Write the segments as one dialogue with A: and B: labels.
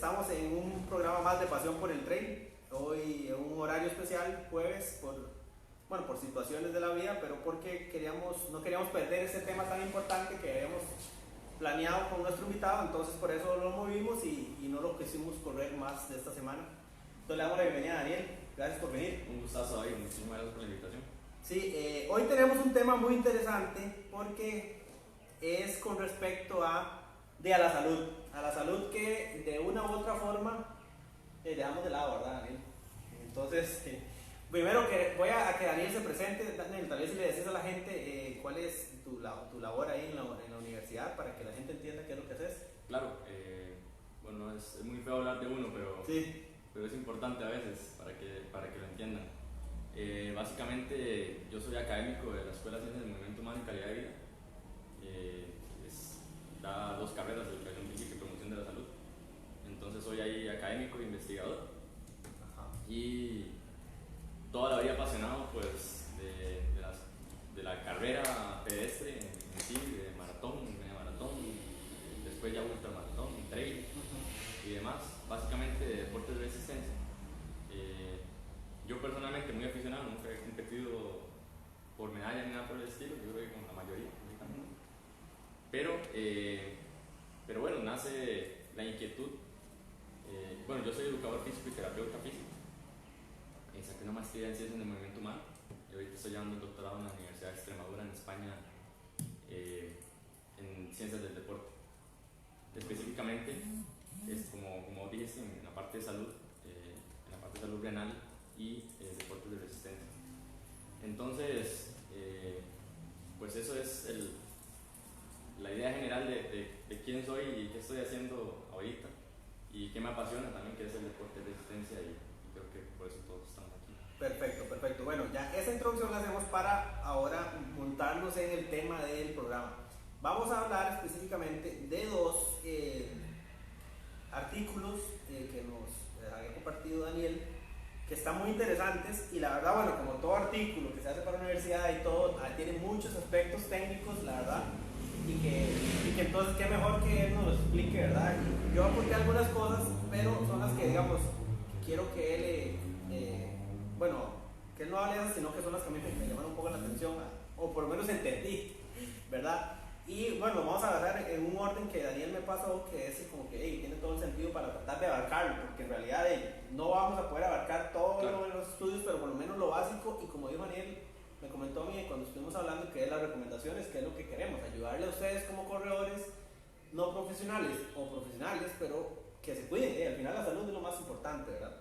A: estamos en un programa más de Pasión por el Trail. Hoy en un horario especial, jueves, por situaciones de la vida, pero porque no queríamos perder ese tema tan importante que habíamos planeado con nuestro invitado, entonces por eso lo movimos y no lo quisimos correr más de esta semana. Entonces le damos la bienvenida a Daniel, gracias por venir.
B: Un gustazo ahí, muchísimas gracias por la invitación.
A: Sí, hoy tenemos un tema muy interesante porque es con respecto a la salud que de una u otra forma dejamos de lado, ¿verdad, Daniel? Entonces, primero que voy a que Daniel se presente. Daniel, tal vez si le decís a la gente cuál es tu labor ahí en la universidad para que la gente entienda qué es lo que haces.
B: Claro, bueno, es muy feo hablar de uno,
A: Sí.
B: pero es importante a veces para que lo entiendan. Básicamente, yo soy académico de la Escuela de Ciencias del Movimiento Humano y Calidad de Vida. Da 2 carreras, Educación Física y Promoción de la Salud. Entonces, soy ahí académico e investigador.
A: Ajá.
B: Y toda la vida apasionado pues, de la carrera pedestre en sí, de maratón, media maratón, después ya ultramaratón, trail y demás, básicamente de deportes de resistencia. Yo personalmente muy aficionado, nunca he competido por medallas ni nada por el estilo, yo creo que con la mayoría, pero bueno, nace la inquietud. Bueno, yo soy educador físico y terapeuta físico. Saqué una maestría en Ciencias del Movimiento Humano y ahorita estoy llevando un doctorado en la Universidad de Extremadura en España en Ciencias del Deporte. Específicamente, como dijiste, en la parte de salud, renal y deportes de resistencia. Entonces, pues eso es la idea general de quién soy y qué estoy haciendo ahorita y qué me apasiona también, que es el deporte de resistencia y creo que por eso todos estamos aquí.
A: Perfecto. Bueno, ya esa introducción la hacemos para ahora montarnos en el tema del programa. Vamos a hablar específicamente de 2 artículos que nos había compartido Daniel, que están muy interesantes y la verdad, bueno, como todo artículo que se hace para la universidad y todo, tiene muchos aspectos técnicos, la verdad, y que entonces qué mejor que él nos lo explique, ¿verdad? Y yo apunté algunas cosas, pero son las que, digamos, quiero que él, que él no hable de esas, sino que son las que me llaman un poco la atención, o por lo menos entendí, ¿verdad? Y bueno, vamos a agarrar en un orden que Daniel me pasó, que es como que tiene todo el sentido para tratar de abarcarlo, porque en realidad no vamos a poder abarcar todos los estudios, pero por lo menos lo básico, y como dijo Daniel, me comentó a mí cuando estuvimos hablando que es las recomendaciones, que es lo que queremos, ayudarle a ustedes como corredores, no profesionales o profesionales, pero que se cuiden, al final la salud es lo más importante, ¿verdad?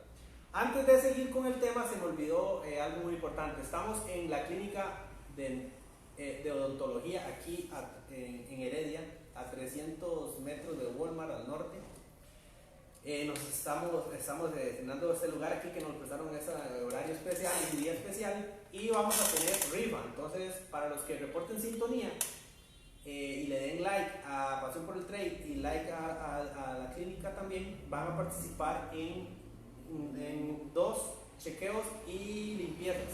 A: Antes de seguir con el tema, se me olvidó algo muy importante. Estamos en la clínica de odontología aquí en Heredia, a 300 metros de Walmart al norte. Nos estamos estrenando este lugar aquí que nos prestaron ese horario especial y día especial, y vamos a tener rifa. Entonces, para los que reporten sintonía y le den like a Pasión por el Trail y like a la clínica también, van a participar en 2 chequeos y limpiezas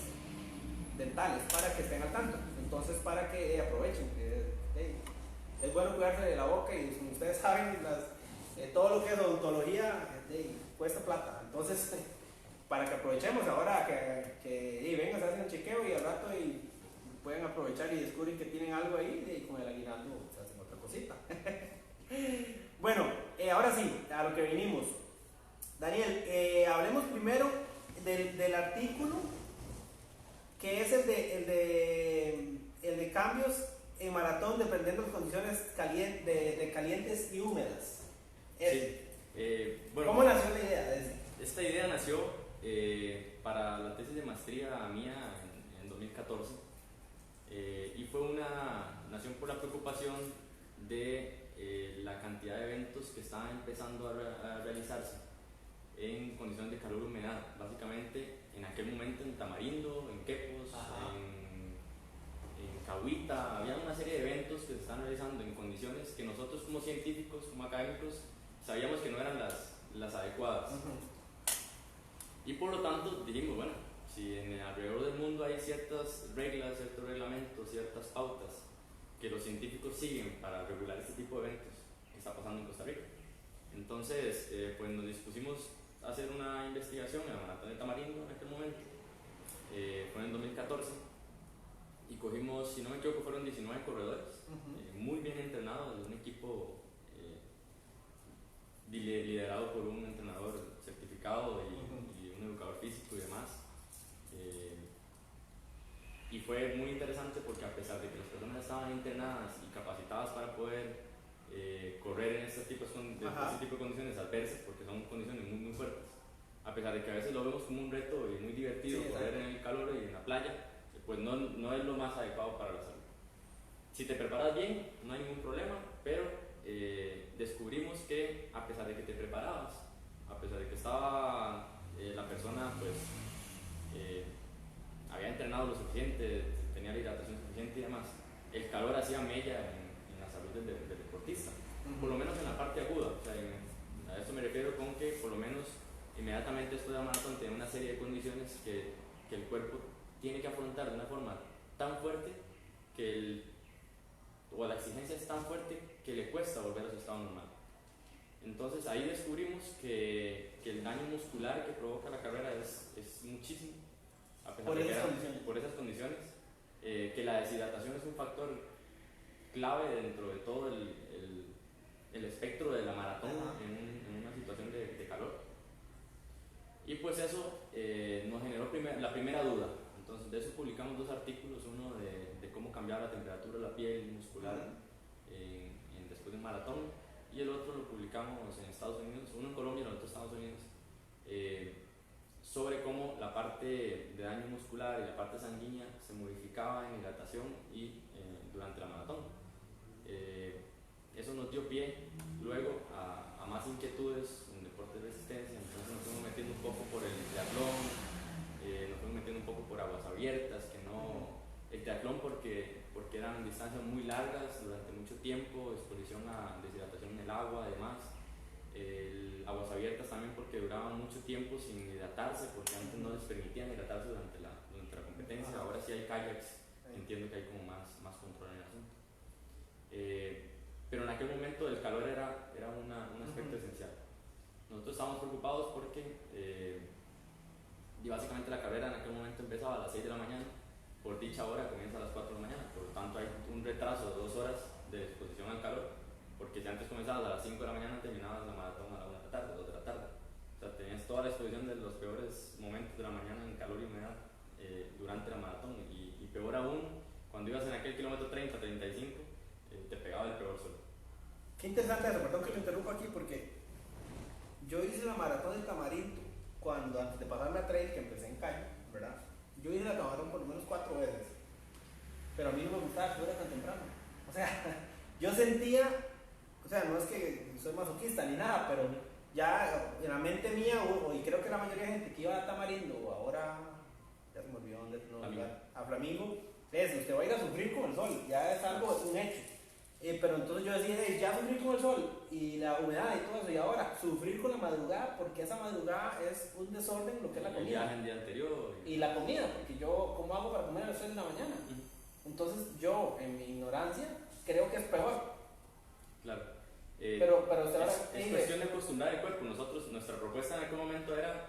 A: dentales para que estén al tanto. Entonces, para que aprovechen, es bueno cuidarse de la boca, y como ustedes saben, todo lo que es odontología cuesta plata. Entonces, para que aprovechemos ahora que vengan, se hacen un chequeo y al rato y pueden aprovechar y descubren que tienen algo ahí, y con el aguinaldo se hacen otra cosita. Bueno, ahora sí, a lo que vinimos. Daniel, hablemos primero del artículo, que es el de cambios en maratón dependiendo de las condiciones calientes y húmedas.
B: Sí. Bueno,
A: ¿cómo nació la idea de eso?
B: Esta idea nació para la tesis de maestría mía en 2014 y nació por la preocupación de la cantidad de eventos que estaban empezando a realizarse en condiciones de calor y humedad, básicamente en aquel momento en Tamarindo, en Quepos, en Cahuita. Había una serie de eventos que se estaban realizando en condiciones que nosotros como científicos, como académicos, sabíamos que no eran las adecuadas. Y por lo tanto dijimos, bueno, si alrededor del mundo hay ciertas reglas, ciertos reglamentos, ciertas pautas que los científicos siguen para regular este tipo de eventos, ¿qué está pasando en Costa Rica? Entonces, pues nos dispusimos a hacer una investigación en la Maratón de Tamarindo en aquel momento, fue en el 2014, y cogimos, si no me equivoco, fueron 19 corredores, muy bien entrenados, de un equipo liderado por un entrenador certificado y un educador físico y demás. Y fue muy interesante porque a pesar de que las personas estaban entrenadas y capacitadas para poder correr en este tipo de condiciones adversas, porque son condiciones muy, muy fuertes, a pesar de que a veces lo vemos como un reto y muy divertido, correr en el calor y en la playa, pues no es lo más adecuado para la salud. Si te preparas bien, no hay ningún problema, pero descubrimos que a pesar de que te preparabas, a pesar de que estaba la persona, pues había entrenado lo suficiente, tenía la hidratación suficiente y demás, el calor hacía mella en la salud del deportista, por lo menos en la parte aguda. O sea, a esto me refiero con que por lo menos inmediatamente después de la maratón tiene una serie de condiciones que el cuerpo tiene que afrontar de una forma tan fuerte o la exigencia es tan fuerte que le cuesta volver a su estado normal. Entonces ahí descubrimos que el daño muscular que provoca la carrera es muchísimo, a pesar por esas condiciones, que la deshidratación es un factor clave dentro de todo el espectro de la maratón en una situación de calor. Y pues eso nos generó la primera duda. Entonces de eso publicamos 2 artículos, uno de cómo cambiar la temperatura de la piel muscular después de un maratón, y el otro lo publicamos en Estados Unidos, uno en Colombia y el otro en Estados Unidos, sobre cómo la parte de daño muscular y la parte sanguínea se modificaba en hidratación y durante la maratón. Eso nos dio pie luego a más inquietudes en deportes de resistencia. Entonces nos fuimos metiendo un poco por el triatlón, nos fuimos metiendo un poco por aguas abiertas, el triatlón porque eran distancias muy largas durante mucho tiempo, exposición a deshidratación en el agua, además. Aguas abiertas también porque duraban mucho tiempo sin hidratarse, porque antes no les permitían hidratarse durante la competencia. Ahora sí hay kayaks, entiendo que hay como más control en el asunto. Pero en aquel momento el calor era un aspecto esencial. Nosotros estábamos preocupados porque y básicamente la carrera en aquel momento empezaba a las 6 de la mañana, por dicha hora comienza a las 4 de la mañana, por lo tanto hay un retraso de 2 horas de exposición al calor, porque si antes comenzabas a las 5 de la mañana terminabas la maratón a la 1 de la tarde, 2 de la tarde. O sea, tenías toda la exposición de los peores momentos de la mañana en calor y humedad durante la maratón, y peor aún, cuando ibas en aquel kilómetro 30, 35, te pegaba el peor sol.
A: Qué interesante eso, perdón que me interrumpa aquí, porque yo hice la maratón de Tamarindo cuando antes de pasarme a trail, que empecé en calle, ¿verdad? Yo hice la maratón por lo menos 4 veces, pero a mí no me gustaba que fuera tan temprano. O sea, yo sentía, o sea, no es que soy masoquista ni nada, pero ya en la mente mía, y creo que la mayoría de gente que iba a Tamarindo, o ahora, ya se me olvidó dónde, a Flamingo, usted va a ir a sufrir con el sol, ya es algo, un hecho. Pero entonces yo decía, ya sufrir con el sol y la humedad y todo eso, y ahora sufrir con la madrugada, porque esa madrugada es un desorden lo que es la comida.
B: El viaje el día anterior.
A: Y la comida, porque yo, ¿cómo hago para comer a las 6 de la mañana? Entonces yo, en mi ignorancia, creo que es peor.
B: Claro.
A: Pero usted ahora
B: es cuestión de acostumbrar el cuerpo. Nuestra propuesta en aquel momento era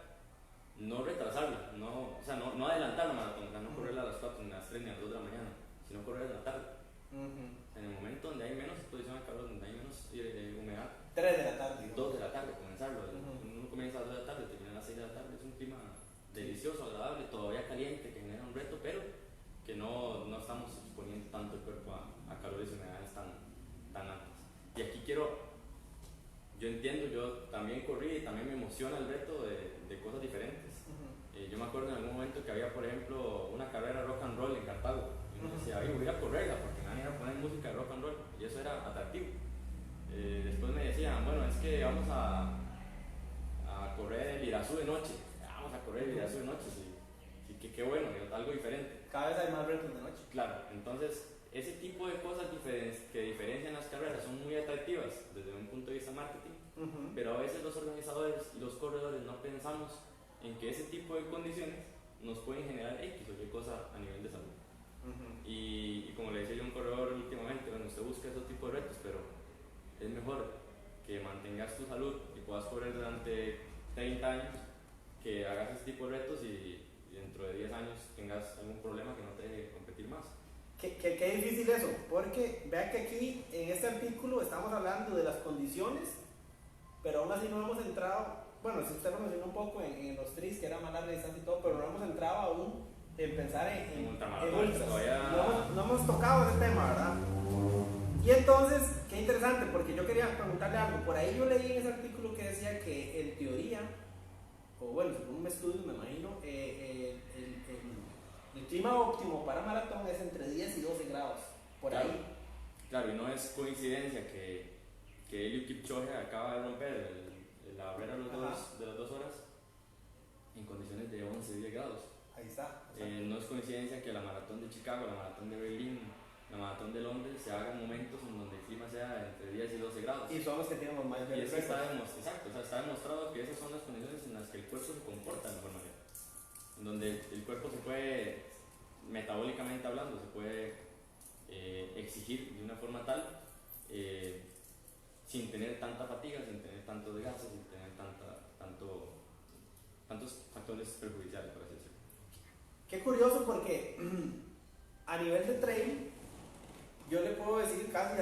B: no retrasarla, o sea, no adelantar la maratón, no correrla a las 4, ni a las 3, ni a las 2 de la mañana, sino correr en la tarde. En el momento donde hay menos exposición al calor, donde hay menos humedad,
A: 3 de la tarde.
B: 2 de la tarde, comenzarlo. Uno comienza a las 2 de la tarde, termina a las 6 de la tarde. Es un clima delicioso, agradable, todavía caliente, que genera un reto, pero que no estamos exponiendo tanto el cuerpo a calores y humedades tan altas. Y aquí yo entiendo, yo también corrí y también me emociona el reto de cosas diferentes. Yo me acuerdo en algún momento que había, por ejemplo, una carrera rock and roll en Cartago. Y uno decía, voy a correrla porque me van a ir a poner música de rock and roll. Y eso era atractivo. Después me decían, bueno, es que vamos a correr el Irazú de noche. Vamos a correr el Irazú de noche, sí, qué bueno, algo diferente.
A: Cada vez hay más retos de noche.
B: Claro, entonces ese tipo de cosas que diferencian las carreras son muy atractivas desde un punto de vista marketing, pero a veces los organizadores y los corredores no pensamos en que ese tipo de condiciones nos pueden generar X o Y cosa a nivel de salud. Y como le decía yo a un corredor últimamente, bueno, usted busca esos tipos de retos, pero es mejor que mantengas tu salud y puedas correr durante 30 años, que hagas este tipo de retos y dentro de 10 años tengas algún problema que no te deje competir más.
A: Qué difícil eso, porque vean que aquí en este artículo estamos hablando de las condiciones, pero aún así no hemos entrado, bueno, si usted lo mencionó un poco en los tris, que era más larga distancia y todo, pero no hemos entrado aún en pensar en ultras. No hemos tocado ese tema, ¿verdad? Y entonces, qué interesante, porque yo quería preguntarle algo. Por ahí yo leí en ese artículo que decía que en teoría, o bueno, según un estudio me imagino, el clima óptimo para maratón es entre 10 y 12 grados, por
B: claro,
A: ahí.
B: Claro, y no es coincidencia que Eliud Kipchoge acaba de romper la barrera de las 2 horas en condiciones de 11-10 grados.
A: Ahí está.
B: No es coincidencia que la maratón de Chicago, la maratón de Berlín, la maratón de Londres se hagan momentos en donde el clima sea entre 10 y 12 grados.
A: Y son los que tienen los más
B: y es que está demostrado que esas son las condiciones en las que el cuerpo se comporta de mejor manera. En donde el cuerpo se puede, metabólicamente hablando, se puede exigir de una forma tal, sin tener tanta fatiga, sin tener tanto desgaste, sin tener tantos factores perjudiciales, por así decirlo.
A: Qué curioso, porque a nivel de trail, yo le puedo decir casi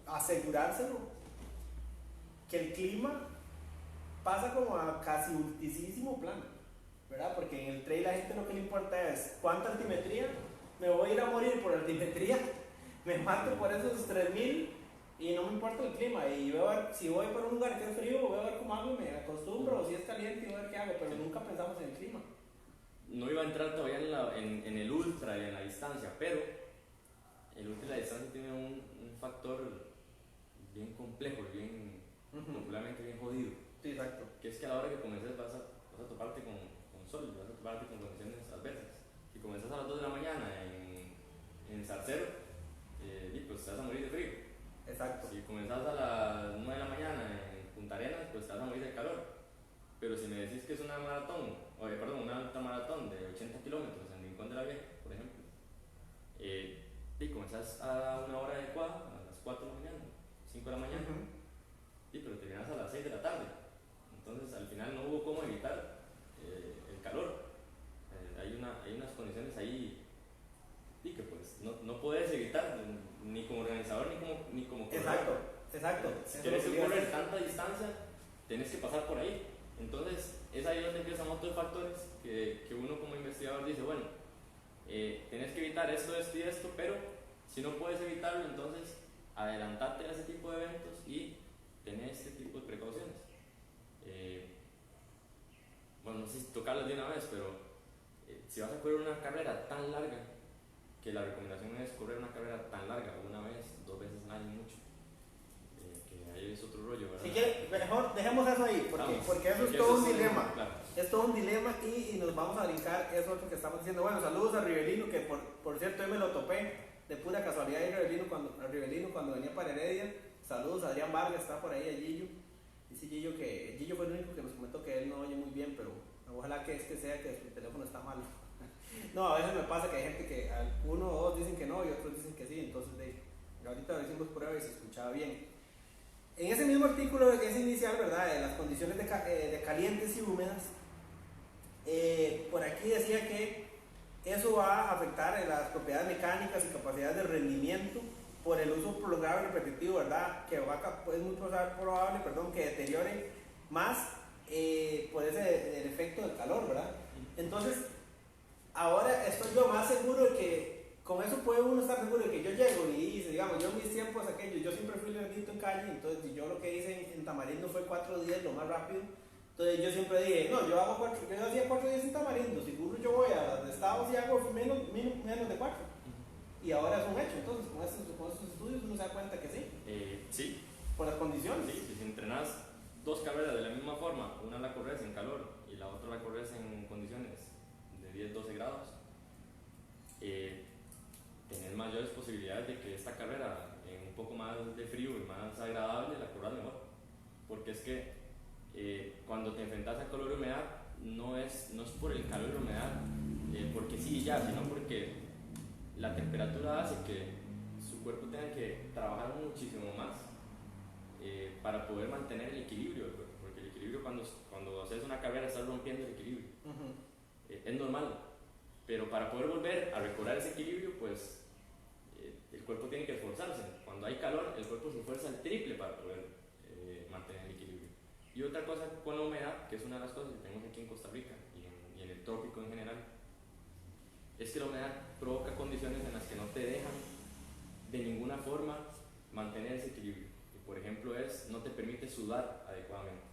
A: asegurárselo, que el clima pasa como a casi ultisísimo plano, ¿verdad? Porque en el trail la gente lo que le importa es cuánta altimetría, me voy a ir a morir por altimetría, me mato por esos 3000 y no me importa el clima, y voy a ver, si voy por un lugar que es frío, voy a ver cómo hago y me acostumbro, o si es caliente, voy a ver qué hago, pero nunca pensamos en el clima.
B: No iba a entrar todavía en el ultra y en la distancia, pero el ultra y la distancia tiene un factor bien complejo, bien popularmente bien jodido.
A: Sí, exacto.
B: Que es que a la hora que comiences vas a toparte con sol, vas a toparte con condiciones adversas. Si comienzas a las 2 de la mañana en Zarcero, pues te vas a morir de frío.
A: Exacto.
B: Si comienzas a las 9 de la mañana en Punta Arenas, pues te vas a morir de calor. Pero si me decís que es una una ultramaratón de 80 kilómetros en Rincón de la Vieja, por ejemplo, y comenzás a una hora adecuada, a las 4 de la mañana, 5 de la mañana, pero terminas a las 6 de la tarde. Entonces al final no hubo cómo evitar el calor. Hay unas condiciones ahí y que pues no puedes evitar ni como organizador ni como corredor.
A: Exacto.
B: Si quieres correr tanta distancia, tienes que pasar por ahí. Entonces es ahí donde empiezan otros factores que uno como investigador dice, bueno, tienes que evitar esto y esto, pero si no puedes evitarlo, entonces adelantarte a ese tipo de eventos y tener este tipo de precauciones. Bueno, no sé si tocarlas de una vez, pero si vas a correr una carrera tan larga, que la recomendación es correr una carrera tan larga, una vez, 2 veces al año, mucho. Que ahí es otro rollo, ¿verdad?
A: Si quiere, mejor dejemos eso ahí, porque eso es todo un dilema.
B: Claro.
A: Es todo un dilema y nos vamos a brincar eso otro que estamos diciendo. Bueno, saludos a Rivelino, que por cierto hoy me lo topé de pura casualidad a Rivelino cuando venía para Heredia. Saludos a Adrián Vargas, está por ahí, a Gillo. Dice Gillo que Gillo fue el único que nos comentó que él no oye muy bien, pero ojalá que sea que su teléfono está malo. No, a veces me pasa que hay gente que uno o dos dicen que no y otros dicen que sí, entonces ahorita hicimos pruebas y se escuchaba bien. En ese mismo artículo, ese inicial, ¿verdad?, de las condiciones de calientes y húmedas, por aquí decía que eso va a afectar las propiedades mecánicas y capacidades de rendimiento por el uso prolongado y repetitivo, ¿verdad?, que es muy probable que deteriore más por el efecto del calor, ¿verdad? Entonces, ahora estoy yo más seguro de que con eso puede uno estar seguro de que yo llego y dice, digamos, yo en mis tiempos aquellos, yo siempre fui lentito en calle, entonces yo lo que hice en Tamarindo fue 4 días lo más rápido. Entonces yo siempre dije, no, yo hacía 4 días en Tamarindo, seguro yo voy a los estados y hago menos de 4. Y ahora es un hecho, entonces con estos estudios uno se da cuenta que sí.
B: Sí.
A: Por las condiciones.
B: Sí, si entrenas 2 carreras de la misma forma, una la corres en calor y la otra la corres en condiciones de 10-12 grados, tener mayores posibilidades de que esta carrera en un poco más de frío y más agradable la corras mejor, porque es que cuando te enfrentas a calor y humedad no es por el calor y la humedad porque sí y ya, sino porque la temperatura hace que su cuerpo tenga que trabajar muchísimo más para poder mantener el equilibrio del cuerpo, porque el equilibrio cuando haces una carrera estás rompiendo el equilibrio. Es normal, pero para poder volver a recobrar ese equilibrio, pues el cuerpo tiene que esforzarse. Cuando hay calor, el cuerpo se esfuerza el triple para poder mantener el equilibrio. Y otra cosa con la humedad, que es una de las cosas que tenemos aquí en Costa Rica y en el trópico en general, es que la humedad provoca condiciones en las que no te dejan de ninguna forma mantener ese equilibrio. Y por ejemplo no te permite sudar adecuadamente.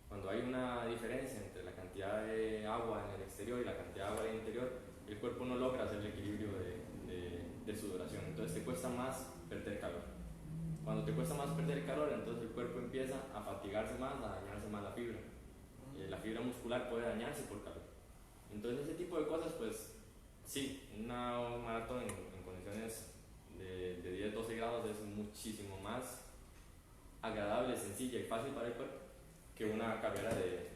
B: Cuando hay una diferencia entre la cantidad de agua en el exterior y la cantidad de agua en el interior, el cuerpo no logra hacer el equilibrio de sudoración, entonces te cuesta más perder calor. Cuando te cuesta más perder calor, entonces el cuerpo empieza a fatigarse más, a dañarse más la fibra. La fibra muscular puede dañarse por calor. Entonces ese tipo de cosas, pues sí, una maratón en condiciones de 10-12 grados es muchísimo más agradable, sencilla y fácil para el cuerpo que una carrera de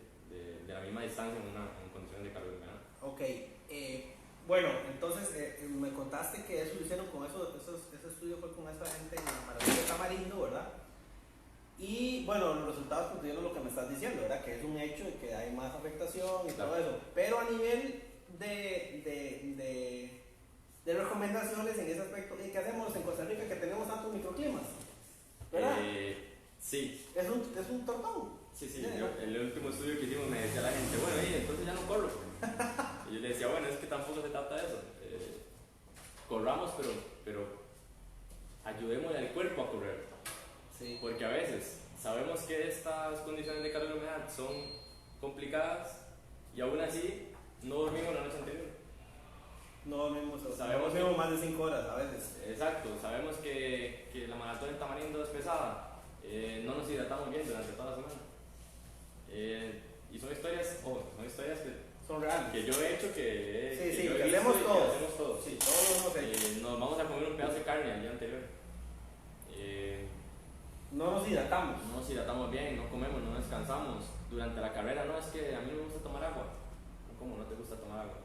B: la misma distancia en condiciones de calor en verano.
A: Ok, bueno, entonces me contaste que eso lo hicieron con ese estudio fue con esa gente en la maratón de Tamarindo, ¿verdad? Y bueno, los resultados concluyeron lo que me estás diciendo, ¿verdad? Que es un hecho de que hay más afectación y claro, todo eso. Pero a nivel de recomendaciones en ese aspecto, ¿y qué hacemos en Costa Rica que tenemos tantos microclimas? ¿Verdad?
B: Sí.
A: Es un tortón.
B: Sí, el último estudio que hicimos me decía la gente, bueno, entonces ya no corro. Y yo le decía, bueno, es que tampoco se trata de eso. Corramos, pero ayudémosle al cuerpo a correr.
A: Sí.
B: Porque a veces sabemos que estas condiciones de calor y humedad son complicadas y aún así no dormimos la noche anterior.
A: No dormimos más de 5 horas a veces.
B: Exacto, sabemos que la maratón en Tamarindo es pesada. No nos hidratamos bien durante toda la semana. Y son historias que
A: son reales.
B: Que yo he hecho,
A: que hacemos todos.
B: Sí,
A: todos lo hemos hecho.
B: Nos vamos a comer un pedazo de carne al día anterior.
A: No nos hidratamos.
B: No nos hidratamos bien, no comemos, no descansamos. Durante la carrera no es que a mí no me gusta tomar agua. ¿Cómo no te gusta tomar agua?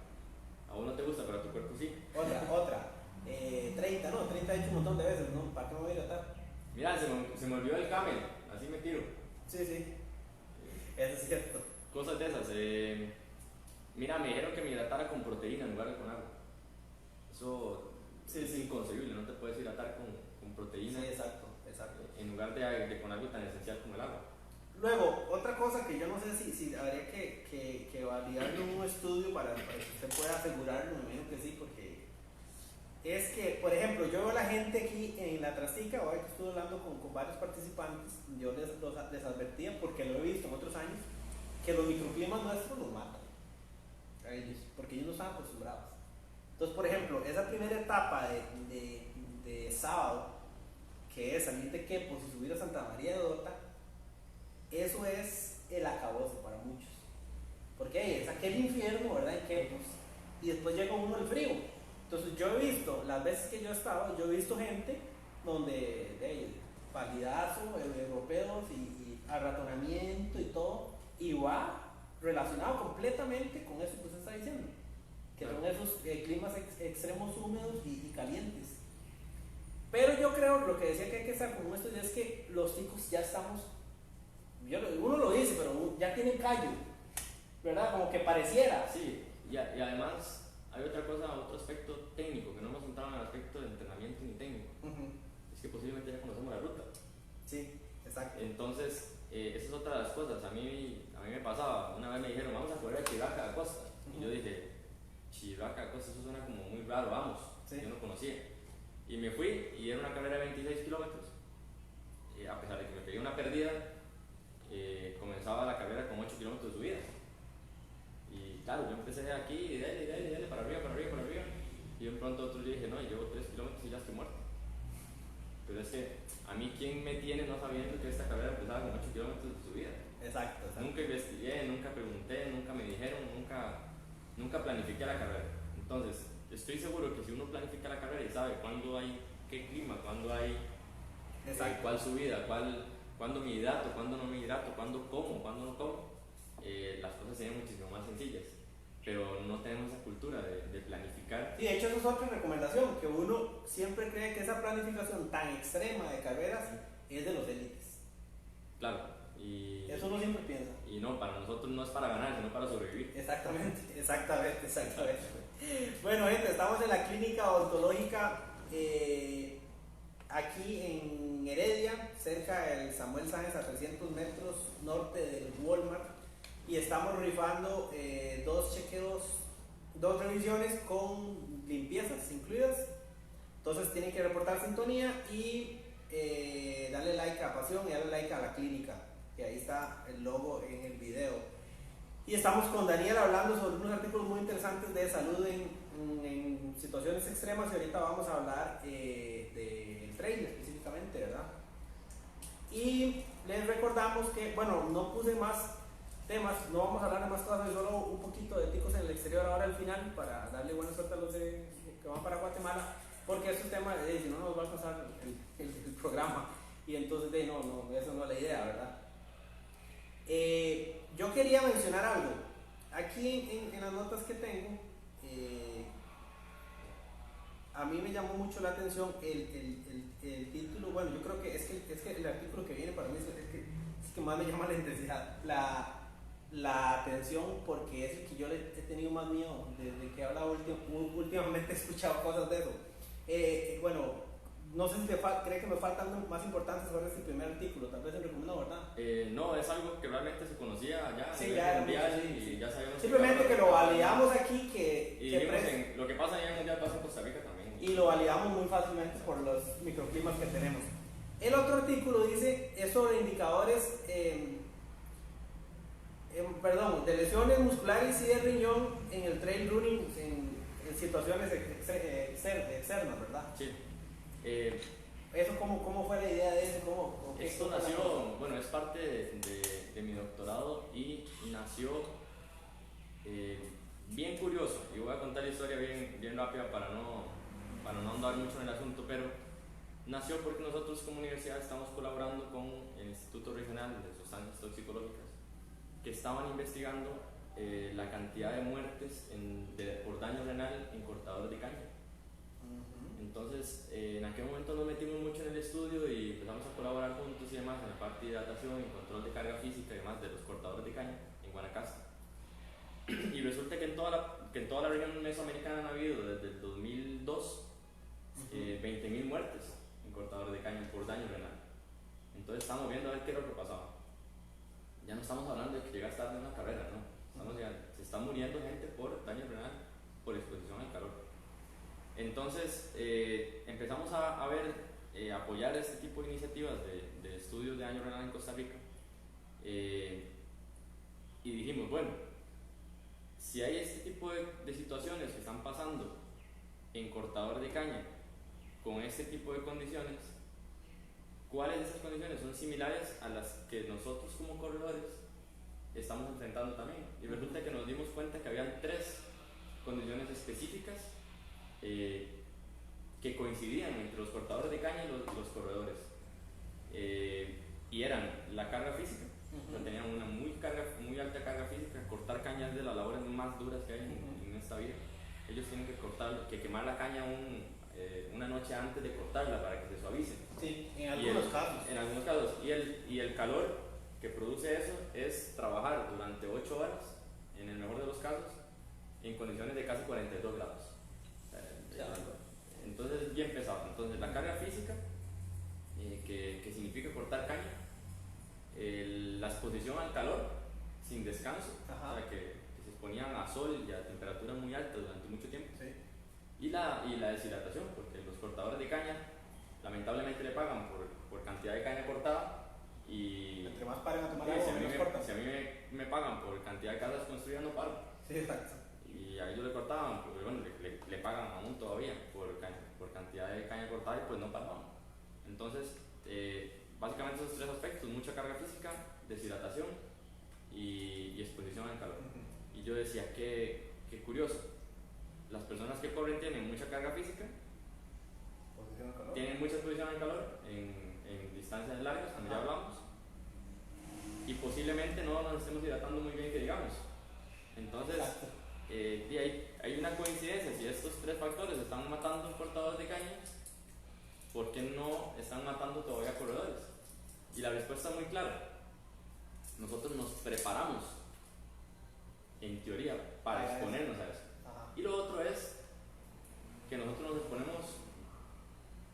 B: A vos no te gusta, pero a tu cuerpo sí.
A: Otra. 30 he hecho un montón de veces, ¿no? ¿Para qué me voy a hidratar?
B: Mira, se me olvidó el camel, así me tiro.
A: Sí. Eso es cierto.
B: Cosas de esas. Mira, me dijeron que me hidratara con proteína en lugar de con agua. Eso es inconcebible, no te puedes hidratar con proteína.
A: Sí, exacto.
B: En lugar de con algo tan esencial como el agua.
A: Luego, otra cosa que yo no sé si habría que validarlo en un estudio para que usted pueda asegurarlo, me imagino que sí, porque es que, por ejemplo, yo veo a la gente aquí en la Trastica, hoy que estuve hablando con varios participantes, yo les advertía, porque lo he visto en otros años, que los microclimas nuestros los matan a ellos, porque ellos no están acostumbrados. Entonces, por ejemplo, esa primera etapa de sábado, que es salir de Quepos y subir a Santa María de Dota, eso es el acabose para muchos. Porque es aquel infierno, ¿verdad? En Quepos, y después llega uno al frío. Entonces yo he visto, las veces que yo he estado, yo he visto gente donde palidazo, europeos y arratonamiento y todo, y va relacionado completamente con eso que usted está diciendo, que son esos climas extremos húmedos y calientes. Pero yo creo, lo que decía que hay que estar con esto es que los ticos ya estamos, uno lo dice, pero ya tienen callo, ¿verdad? Como que pareciera.
B: Sí, y además hay otra cosa, otro aspecto técnico, que no hemos entrado en el aspecto de entrenamiento ni técnico. Es que posiblemente ya conocemos la ruta.
A: Sí, exacto.
B: Entonces, esa es otra de las cosas. A mí me pasaba, una vez me dijeron, vamos a correr a Chiribaca de Costa. Y yo dije, Chiribaca de Costa, eso suena como muy raro, vamos. Sí. Yo no conocía. Y me fui, y era una carrera de 26 kilómetros. A pesar de que me pegué una pérdida, comenzaba la carrera con 8 kilómetros de subida. Y claro, yo empecé aquí, y dale, para arriba. Y de pronto otro día dije, no, llevo 3 kilómetros y ya estoy muerto. Pero es que a mí, ¿quién me tiene no sabiendo que esta carrera empezaba con 8 kilómetros de subida?
A: Exacto.
B: Nunca investigué, nunca pregunté, nunca me dijeron, nunca planifiqué la carrera. Entonces, estoy seguro que si uno planifica la carrera y sabe cuándo hay qué clima, cuándo hay cuál subida, cuándo me hidrato, cuándo no me hidrato, cuándo como, cuándo no como, las cosas serían muchísimo más sencillas. Pero no tenemos esa cultura de planificar.
A: Y de hecho, eso es otra recomendación, que uno siempre cree que esa planificación tan extrema de carreras es de los élites.
B: Claro, y
A: Eso uno siempre piensa.
B: y no, para nosotros no es para ganar, sino para sobrevivir.
A: Exactamente. Bueno, gente, estamos en la clínica odontológica aquí en Heredia, cerca del Samuel Sáenz, a 300 metros norte del Walmart. Y estamos rifando dos chequeos, dos revisiones con limpiezas incluidas. Entonces tienen que reportar sintonía y darle like a Pasión y darle like a la clínica, que ahí está el logo en el video. Y estamos con Daniel hablando sobre unos artículos muy interesantes de salud en situaciones extremas, y ahorita vamos a hablar del trail específicamente, ¿verdad? Y les recordamos que, bueno, no puse más temas, no vamos a hablar de más cosas, solo un poquito de ticos en el exterior ahora al final, para darle buena suerte a los que van para Guatemala, porque es un tema, si no nos va a pasar el programa, y entonces no, esa no es la idea, ¿verdad? Yo quería mencionar algo. Aquí en las notas que tengo, a mí me llamó mucho la atención el título. Bueno, yo creo que es que el artículo que viene para mí es que más me llama la intensidad, la atención, porque es el que yo le he tenido más miedo desde que he hablado últimamente. He escuchado cosas de eso. Bueno, no sé si cree que me faltan más importantes sobre este primer artículo, tal vez el recomendado, ¿verdad?
B: No, es algo que realmente se conocía ya,
A: sí, ya era
B: mundial,
A: mucho,
B: y ya sabíamos.
A: Simplemente que lo validamos aquí,
B: y lo que pasa en el mundial pasa en Costa Rica también.
A: Y lo validamos muy fácilmente por los microclimas que tenemos. El otro artículo dice, es sobre indicadores de lesiones musculares y de riñón en el trail running en situaciones externas, ¿verdad?
B: Sí.
A: ¿Eso cómo fue la idea de eso?
B: Esto nació, bueno, es parte de mi doctorado, y nació bien curioso. Y voy a contar la historia bien rápida para no andar mucho en el asunto, pero nació porque nosotros como universidad estamos colaborando con el Instituto Regional de Sustancias Toxicológicas, que estaban investigando la cantidad de muertes por daño renal en cortadores de caña. Entonces, en aquel momento nos metimos mucho en el estudio y empezamos a colaborar juntos y demás en la parte de hidratación y control de carga física y demás de los cortadores de caña en Guanacaste. Y resulta que en toda la región mesoamericana han habido desde el 2002 20.000 muertes en cortadores de caña por daño renal. Entonces estamos viendo a ver qué era lo que pasaba. Ya no estamos hablando de que llega a estar en una carrera, no. Se está muriendo gente por daño renal por exposición al calor. Entonces empezamos a apoyar este tipo de iniciativas de estudios de daño renal en Costa Rica, y dijimos, bueno, si hay este tipo de situaciones que están pasando en cortadores de caña con este tipo de condiciones, ¿cuáles de esas condiciones son similares a las que nosotros como corredores estamos enfrentando también? Y resulta que nos dimos cuenta que habían 3 condiciones específicas que coincidían entre los cortadores de caña y los corredores, y eran la carga física. O sea, tenían una muy alta carga física. Cortar caña es de las labores más duras que hay en esta vida. Ellos tienen que quemar la caña una noche antes de cortarla para que se suavice.
A: Sí, en algunos casos.
B: En algunos casos. Y el calor que produce eso es trabajar durante 8 horas, en el mejor de los casos, en condiciones de casi 42 grados. Entonces, bien pesado. Entonces, la carga física, que significa cortar caña, la exposición al calor sin descanso, o sea, que se exponían a sol y a temperaturas muy altas durante mucho tiempo,
A: sí.
B: y la deshidratación, porque los cortadores de caña lamentablemente le pagan por cantidad de caña cortada, y
A: entre más paren a tomar
B: agua,
A: si
B: a mí me pagan por cantidad de casas construidas, no paro.
A: Sí, exacto.
B: Y a ellos le cortaban, porque bueno, le pagan aún todavía por cantidad de caña cortada, y pues no paraban. Entonces, básicamente esos 3 aspectos: mucha carga física, deshidratación y exposición al calor. Y yo decía, qué curioso, las personas que corren tienen mucha carga física, tienen mucha exposición al calor en distancias largas, como ya hablamos, y posiblemente no nos estemos hidratando muy bien, que digamos. Entonces, hay una coincidencia. Si estos 3 factores están matando cortadores de caña, ¿por qué no están matando todavía corredores? Y la respuesta es muy clara. nosotros nos preparamos, en teoría, para exponernos a eso.
A: Ajá.
B: Y lo otro es que nosotros nos exponemos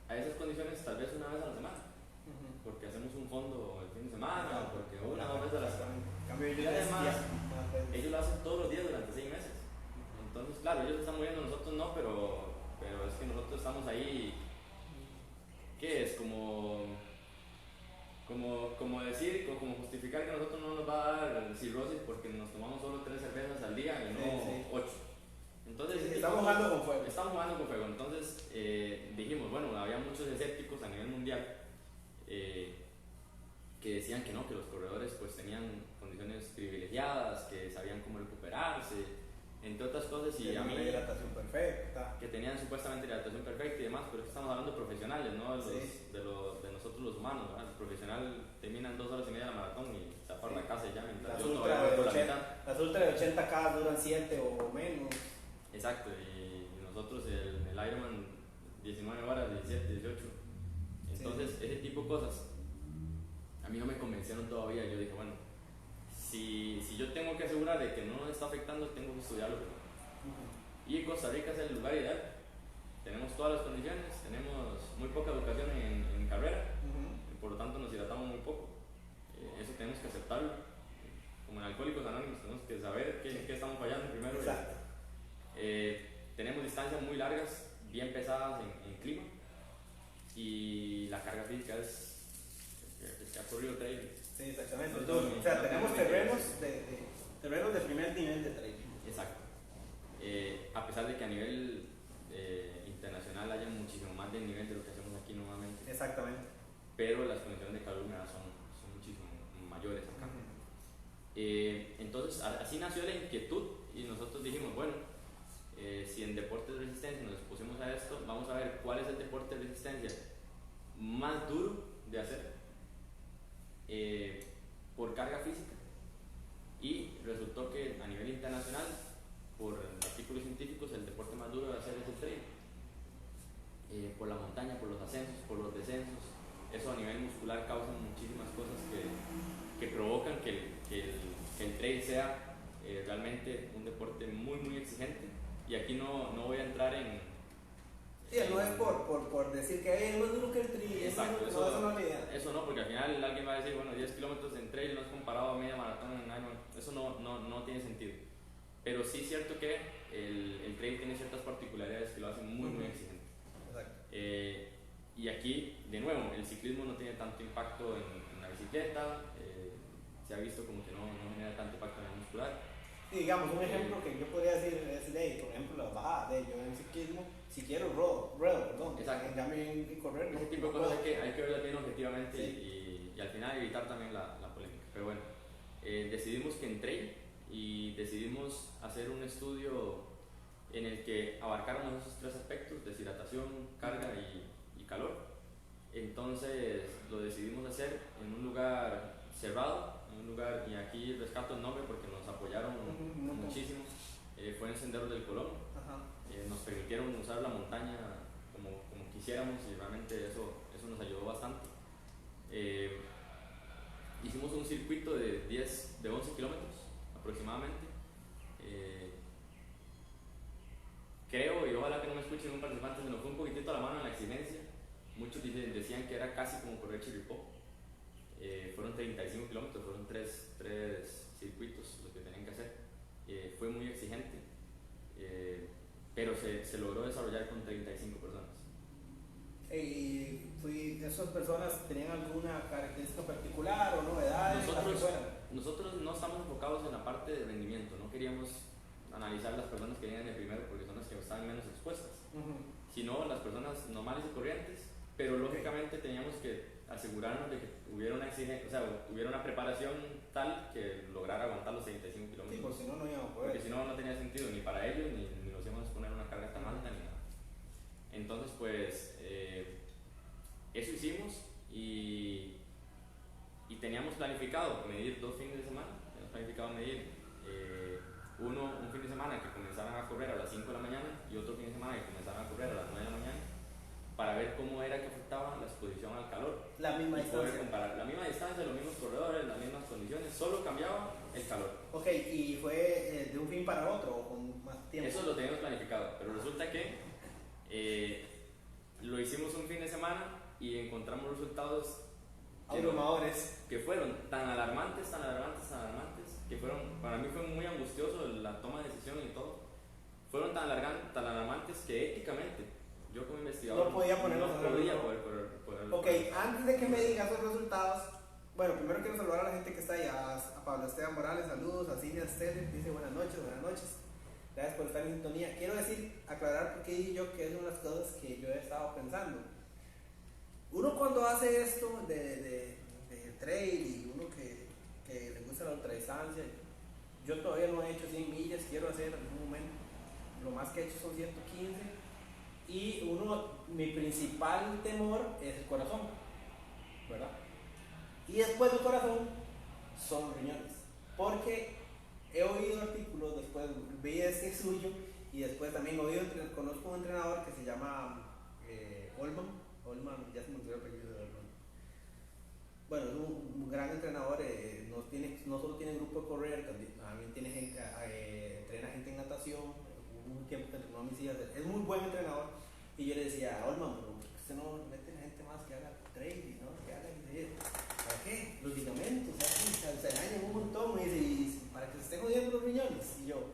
B: a esas condiciones tal vez una vez a la semana, porque hacemos un fondo el fin de semana, o porque una o dos veces a la semana. Y además, ellos lo hacen todos los días durante 6 meses. Entonces, claro, ellos se están moviendo, nosotros no, pero es que nosotros estamos ahí, ¿qué es? Como decir, o como justificar que a nosotros no nos va a dar cirrosis porque nos tomamos solo 3 cervezas al día y no 8. Entonces,
A: estamos jugando con fuego.
B: Estamos jugando con fuego. Entonces dijimos, bueno, había muchos escépticos a nivel mundial que decían que no, que los corredores pues tenían condiciones privilegiadas, que sabían cómo recuperarse, entre otras cosas, y a mí
A: hidratación perfecta,
B: que tenían supuestamente hidratación perfecta y demás, pero es que estamos hablando de profesionales, no de nosotros los humanos, ¿verdad? El profesional termina en 2 horas y media la maratón y se va para la casa y ya, mientras yo todavía voy por la mitad.
A: Las ultra de 80K duran 7 o menos.
B: Exacto, y nosotros el Ironman 19 horas, 17, 18. Entonces, ese tipo de cosas a mí no me convencieron todavía. Yo dije, bueno, si yo tengo que asegurar de que no nos está afectando, tengo que estudiarlo primero. Y Costa Rica es el lugar ideal. Tenemos todas las condiciones, tenemos muy poca educación en carrera, por lo tanto nos hidratamos muy poco. Eso tenemos que aceptarlo. Como en Alcohólicos Anónimos tenemos que saber qué estamos fallando primero.
A: Exacto.
B: Tenemos distancias muy largas, bien pesadas en clima, y la carga física es que ha corrido trail.
A: Sí, exactamente. O sea, tenemos terrenos de primer nivel de trail.
B: Exacto. A pesar de que a nivel internacional haya muchísimo más del nivel de lo que hacemos aquí nuevamente.
A: Exactamente.
B: Pero las condiciones de calor húmeda son muchísimo mayores acá. Entonces, así nació la inquietud y nosotros dijimos, bueno, si en deportes de resistencia nos expusimos a esto, vamos a ver cuál es el deporte de resistencia más duro de hacer por carga física. Y resultó que a nivel internacional, por artículos científicos, el deporte más duro de hacer es el trail. Por la montaña, por los ascensos, por los descensos. Eso a nivel muscular causa muchísimas cosas que provocan que el trail sea realmente un deporte muy, muy exigente. Y aquí no voy a entrar en...
A: Sí, no es por decir que es más duro que el trail.
B: Exacto,
A: eso no es la idea.
B: Eso no, porque al final alguien va a decir, bueno, 10 kilómetros en trail no es comparado a media maratón en Ironman. Eso no tiene sentido. Pero sí es cierto que el trail tiene ciertas particularidades que lo hacen muy, muy exigente.
A: Exacto.
B: Y aquí, de nuevo, el ciclismo no tiene tanto impacto en la bicicleta, se ha visto como que no genera tanto impacto en el muscular.
A: Sí, digamos, un ejemplo que yo podría decir es por ejemplo, las bajadas yo en ciclismo, si quiero ruedo, perdón.
B: Exacto.
A: En cambio en correr,
B: Ese tipo de cosas hay que verlas bien objetivamente,
A: sí.
B: y al final evitar también la polémica. Pero bueno, decidimos que en trail y decidimos hacer un estudio en el que abarcáramos esos 3 aspectos: deshidratación, carga y calor. Entonces lo decidimos hacer en un lugar cerrado, en un lugar, y aquí rescato el nombre porque nos apoyaron muchísimo. Fue en Senderos del Colón. Nos permitieron usar la montaña como quisiéramos, y realmente eso nos ayudó bastante. Hicimos un circuito de 11 kilómetros aproximadamente. Creo, y ojalá que no me escuchen un participante, se nos fue un poquitito a la mano en la exigencia. Muchos decían que era casi como correr Chirripó. Fueron 35 kilómetros, fueron 3 circuitos los que tenían que hacer. Fue muy exigente, pero se logró desarrollar con 35 personas.
A: ¿Y esas personas tenían alguna característica particular o novedades?
B: Nosotros no estamos enfocados en la parte de rendimiento, no queríamos analizar las personas que vienen de primero porque son las que estaban menos expuestas, sino las personas normales y corrientes, pero lógicamente teníamos que asegurarnos de que hubiera una exigencia, o sea, hubiera una preparación tal que lograra aguantar los 35 kilómetros.
A: Sí, porque si no, no íbamos a poder.
B: Porque si no, no tenía sentido ni para ellos, ni los íbamos a poner una carga tan alta, ni nada. Entonces, pues, eso hicimos, y teníamos planificado medir 2 fines de semana. Teníamos planificado medir un fin de semana que comenzaran a correr a las 5 de la mañana y otro fin de semana que comenzaran a correr a las 9 de la mañana, para ver cómo era que afectaban las exposición al calor.
A: La misma
B: Y poder
A: distancia.
B: comparar la misma distancia, los mismos corredores, las mismas condiciones, solo cambiaba el calor.
A: Ok, ¿y fue de un fin para otro o con más tiempo?
B: Eso lo teníamos planificado, pero resulta que lo hicimos un fin de semana y encontramos resultados
A: Abrumadores.
B: que fueron tan alarmantes, que fueron, para mí fue muy angustioso la toma de decisión y todo. Fueron tan alarmantes que éticamente yo como investigador
A: No podía ponerlos
B: no
A: en el
B: podía
A: libro.
B: poder
A: Ok, antes de que me digas los resultados, bueno, primero quiero saludar a la gente que está ahí, a Pablo Esteban Morales, saludos, a Silvia Steller, dice buenas noches. Gracias por estar en sintonía. Quiero decir, aclarar por qué dije yo que es una de las cosas que yo he estado pensando. Uno cuando hace esto de trail y uno que le gusta la ultradistancia, yo todavía no he hecho 100 millas, quiero hacer en algún momento, lo más que he hecho son 115 y mi principal temor es el corazón, ¿verdad? Y después del corazón son los riñones, porque he oído artículos, después vi este suyo y después también conozco un entrenador que se llama Olman, ya se me olvidó el apellido de Olman. Bueno, es un gran entrenador, no solo tiene grupo de correr, también tiene gente, entrena gente en natación, un tiempo que entrenó a mis hijas, es muy buen entrenador. Y yo le decía, Olman, ¿por qué usted no mete gente más que haga trail, ¿no? Que haga, ¿para qué? Los ligamentos, se dañan un montón, me dice, y para que se estén jodiendo los riñones. Y yo,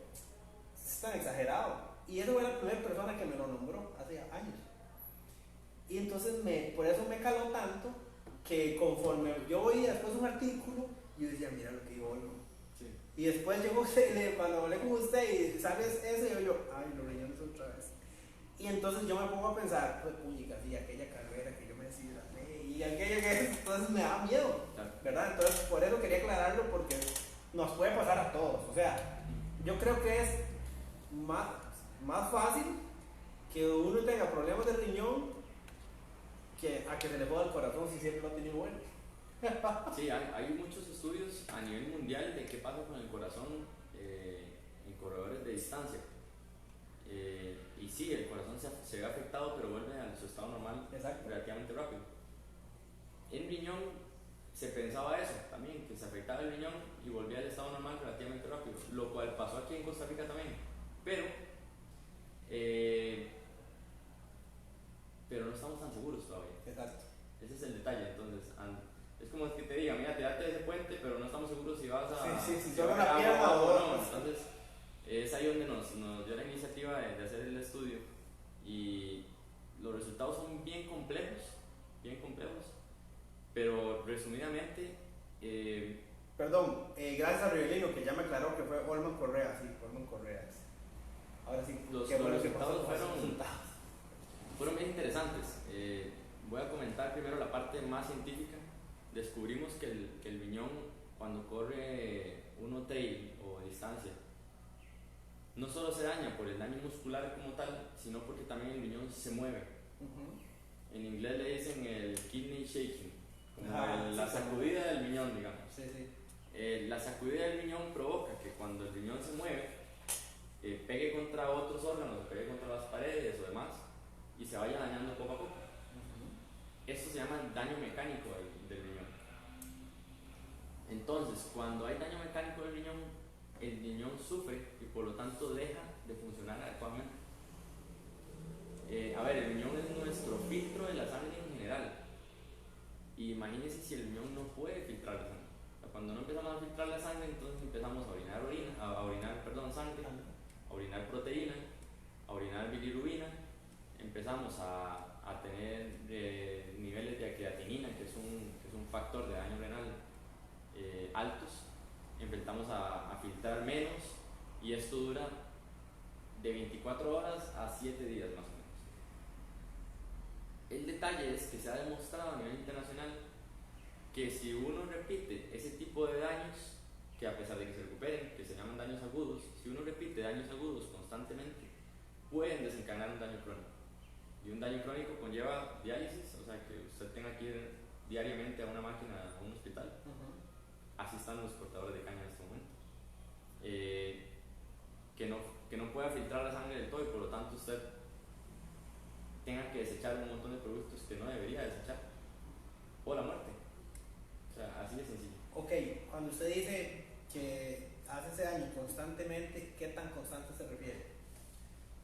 A: es tan exagerado. Y esa fue la primera persona que me lo nombró hace años. Y entonces por eso me caló tanto que conforme yo oía después un artículo, yo decía, mira lo que yo oigo.
B: Sí.
A: Y después llegó cuando hablé con usted y sabes eso, yo, ay, los riñones otra vez. Y entonces yo me pongo a pensar, pues puñicas, y aquella carrera que yo me deshidraté, y aquella que entonces me da miedo, ¿verdad? Entonces por eso quería aclararlo, porque nos puede pasar a todos. O sea, yo creo que es más fácil que uno tenga problemas de riñón que a que se le joda el corazón si siempre lo ha tenido bueno.
B: Sí, hay muchos estudios a nivel mundial de qué pasa con el corazón en corredores de distancia. Y sí, el corazón se ve afectado, pero vuelve a su estado normal. Exacto. Relativamente rápido. En riñón se pensaba eso también, que se afectaba el riñón y volvía al estado normal relativamente rápido, lo cual pasó aquí en Costa Rica también. Pero no estamos tan seguros todavía.
A: Exacto.
B: Ese es el detalle. Entonces, es como que te diga, mira, tirate de ese puente, pero no estamos seguros si vas a.
A: Si solo una pierna o
B: no. Entonces, es ahí donde nos dio la iniciativa de hacer el estudio. Y los resultados son bien complejos, pero resumidamente.
A: Perdón, gracias a Rivelino que ya me aclaró que fue Olman Correa, sí, Olman Correa. Ahora sí,
B: los resultados fueron bien interesantes. Voy a comentar primero la parte más científica. Descubrimos que el riñón, cuando corre uno trail o distancia, no solo se daña por el daño muscular como tal, sino porque también el riñón se mueve. En inglés le dicen el kidney shaking, como la sacudida del riñón, digamos.
A: Sí.
B: La sacudida del riñón provoca que cuando el riñón se mueve, pegue contra otros órganos, pegue contra las paredes o demás, y se vaya dañando poco a poco. Esto se llama daño mecánico del riñón. Entonces, cuando hay daño mecánico del riñón, el riñón sufre y por lo tanto deja de funcionar adecuadamente. El riñón es nuestro filtro de la sangre en general. Y imagínense si el riñón no puede filtrar la sangre. Cuando no empezamos a filtrar la sangre, entonces empezamos a orinar sangre, a orinar proteína, a orinar bilirrubina, empezamos a tener niveles de creatinina, que es un factor de daño renal altos, empezamos a filtrar menos, y esto dura de 24 horas a 7 días más o menos. El detalle es que se ha demostrado a nivel internacional que si uno repite ese tipo de daños, que a pesar de que se recuperen, que se llaman daños agudos, si uno repite daños agudos constantemente, pueden desencadenar un daño crónico. Y un daño crónico conlleva diálisis, o sea que usted tenga que ir diariamente a una máquina, a un hospital. Así están los cortadores de caña en este momento. Que no pueda filtrar la sangre del todo y por lo tanto usted tenga que desechar un montón de productos que no debería desechar. o la muerte. O sea, así de sencillo.
A: Ok, cuando usted dice que hace ese daño constantemente, ¿qué tan constante se refiere?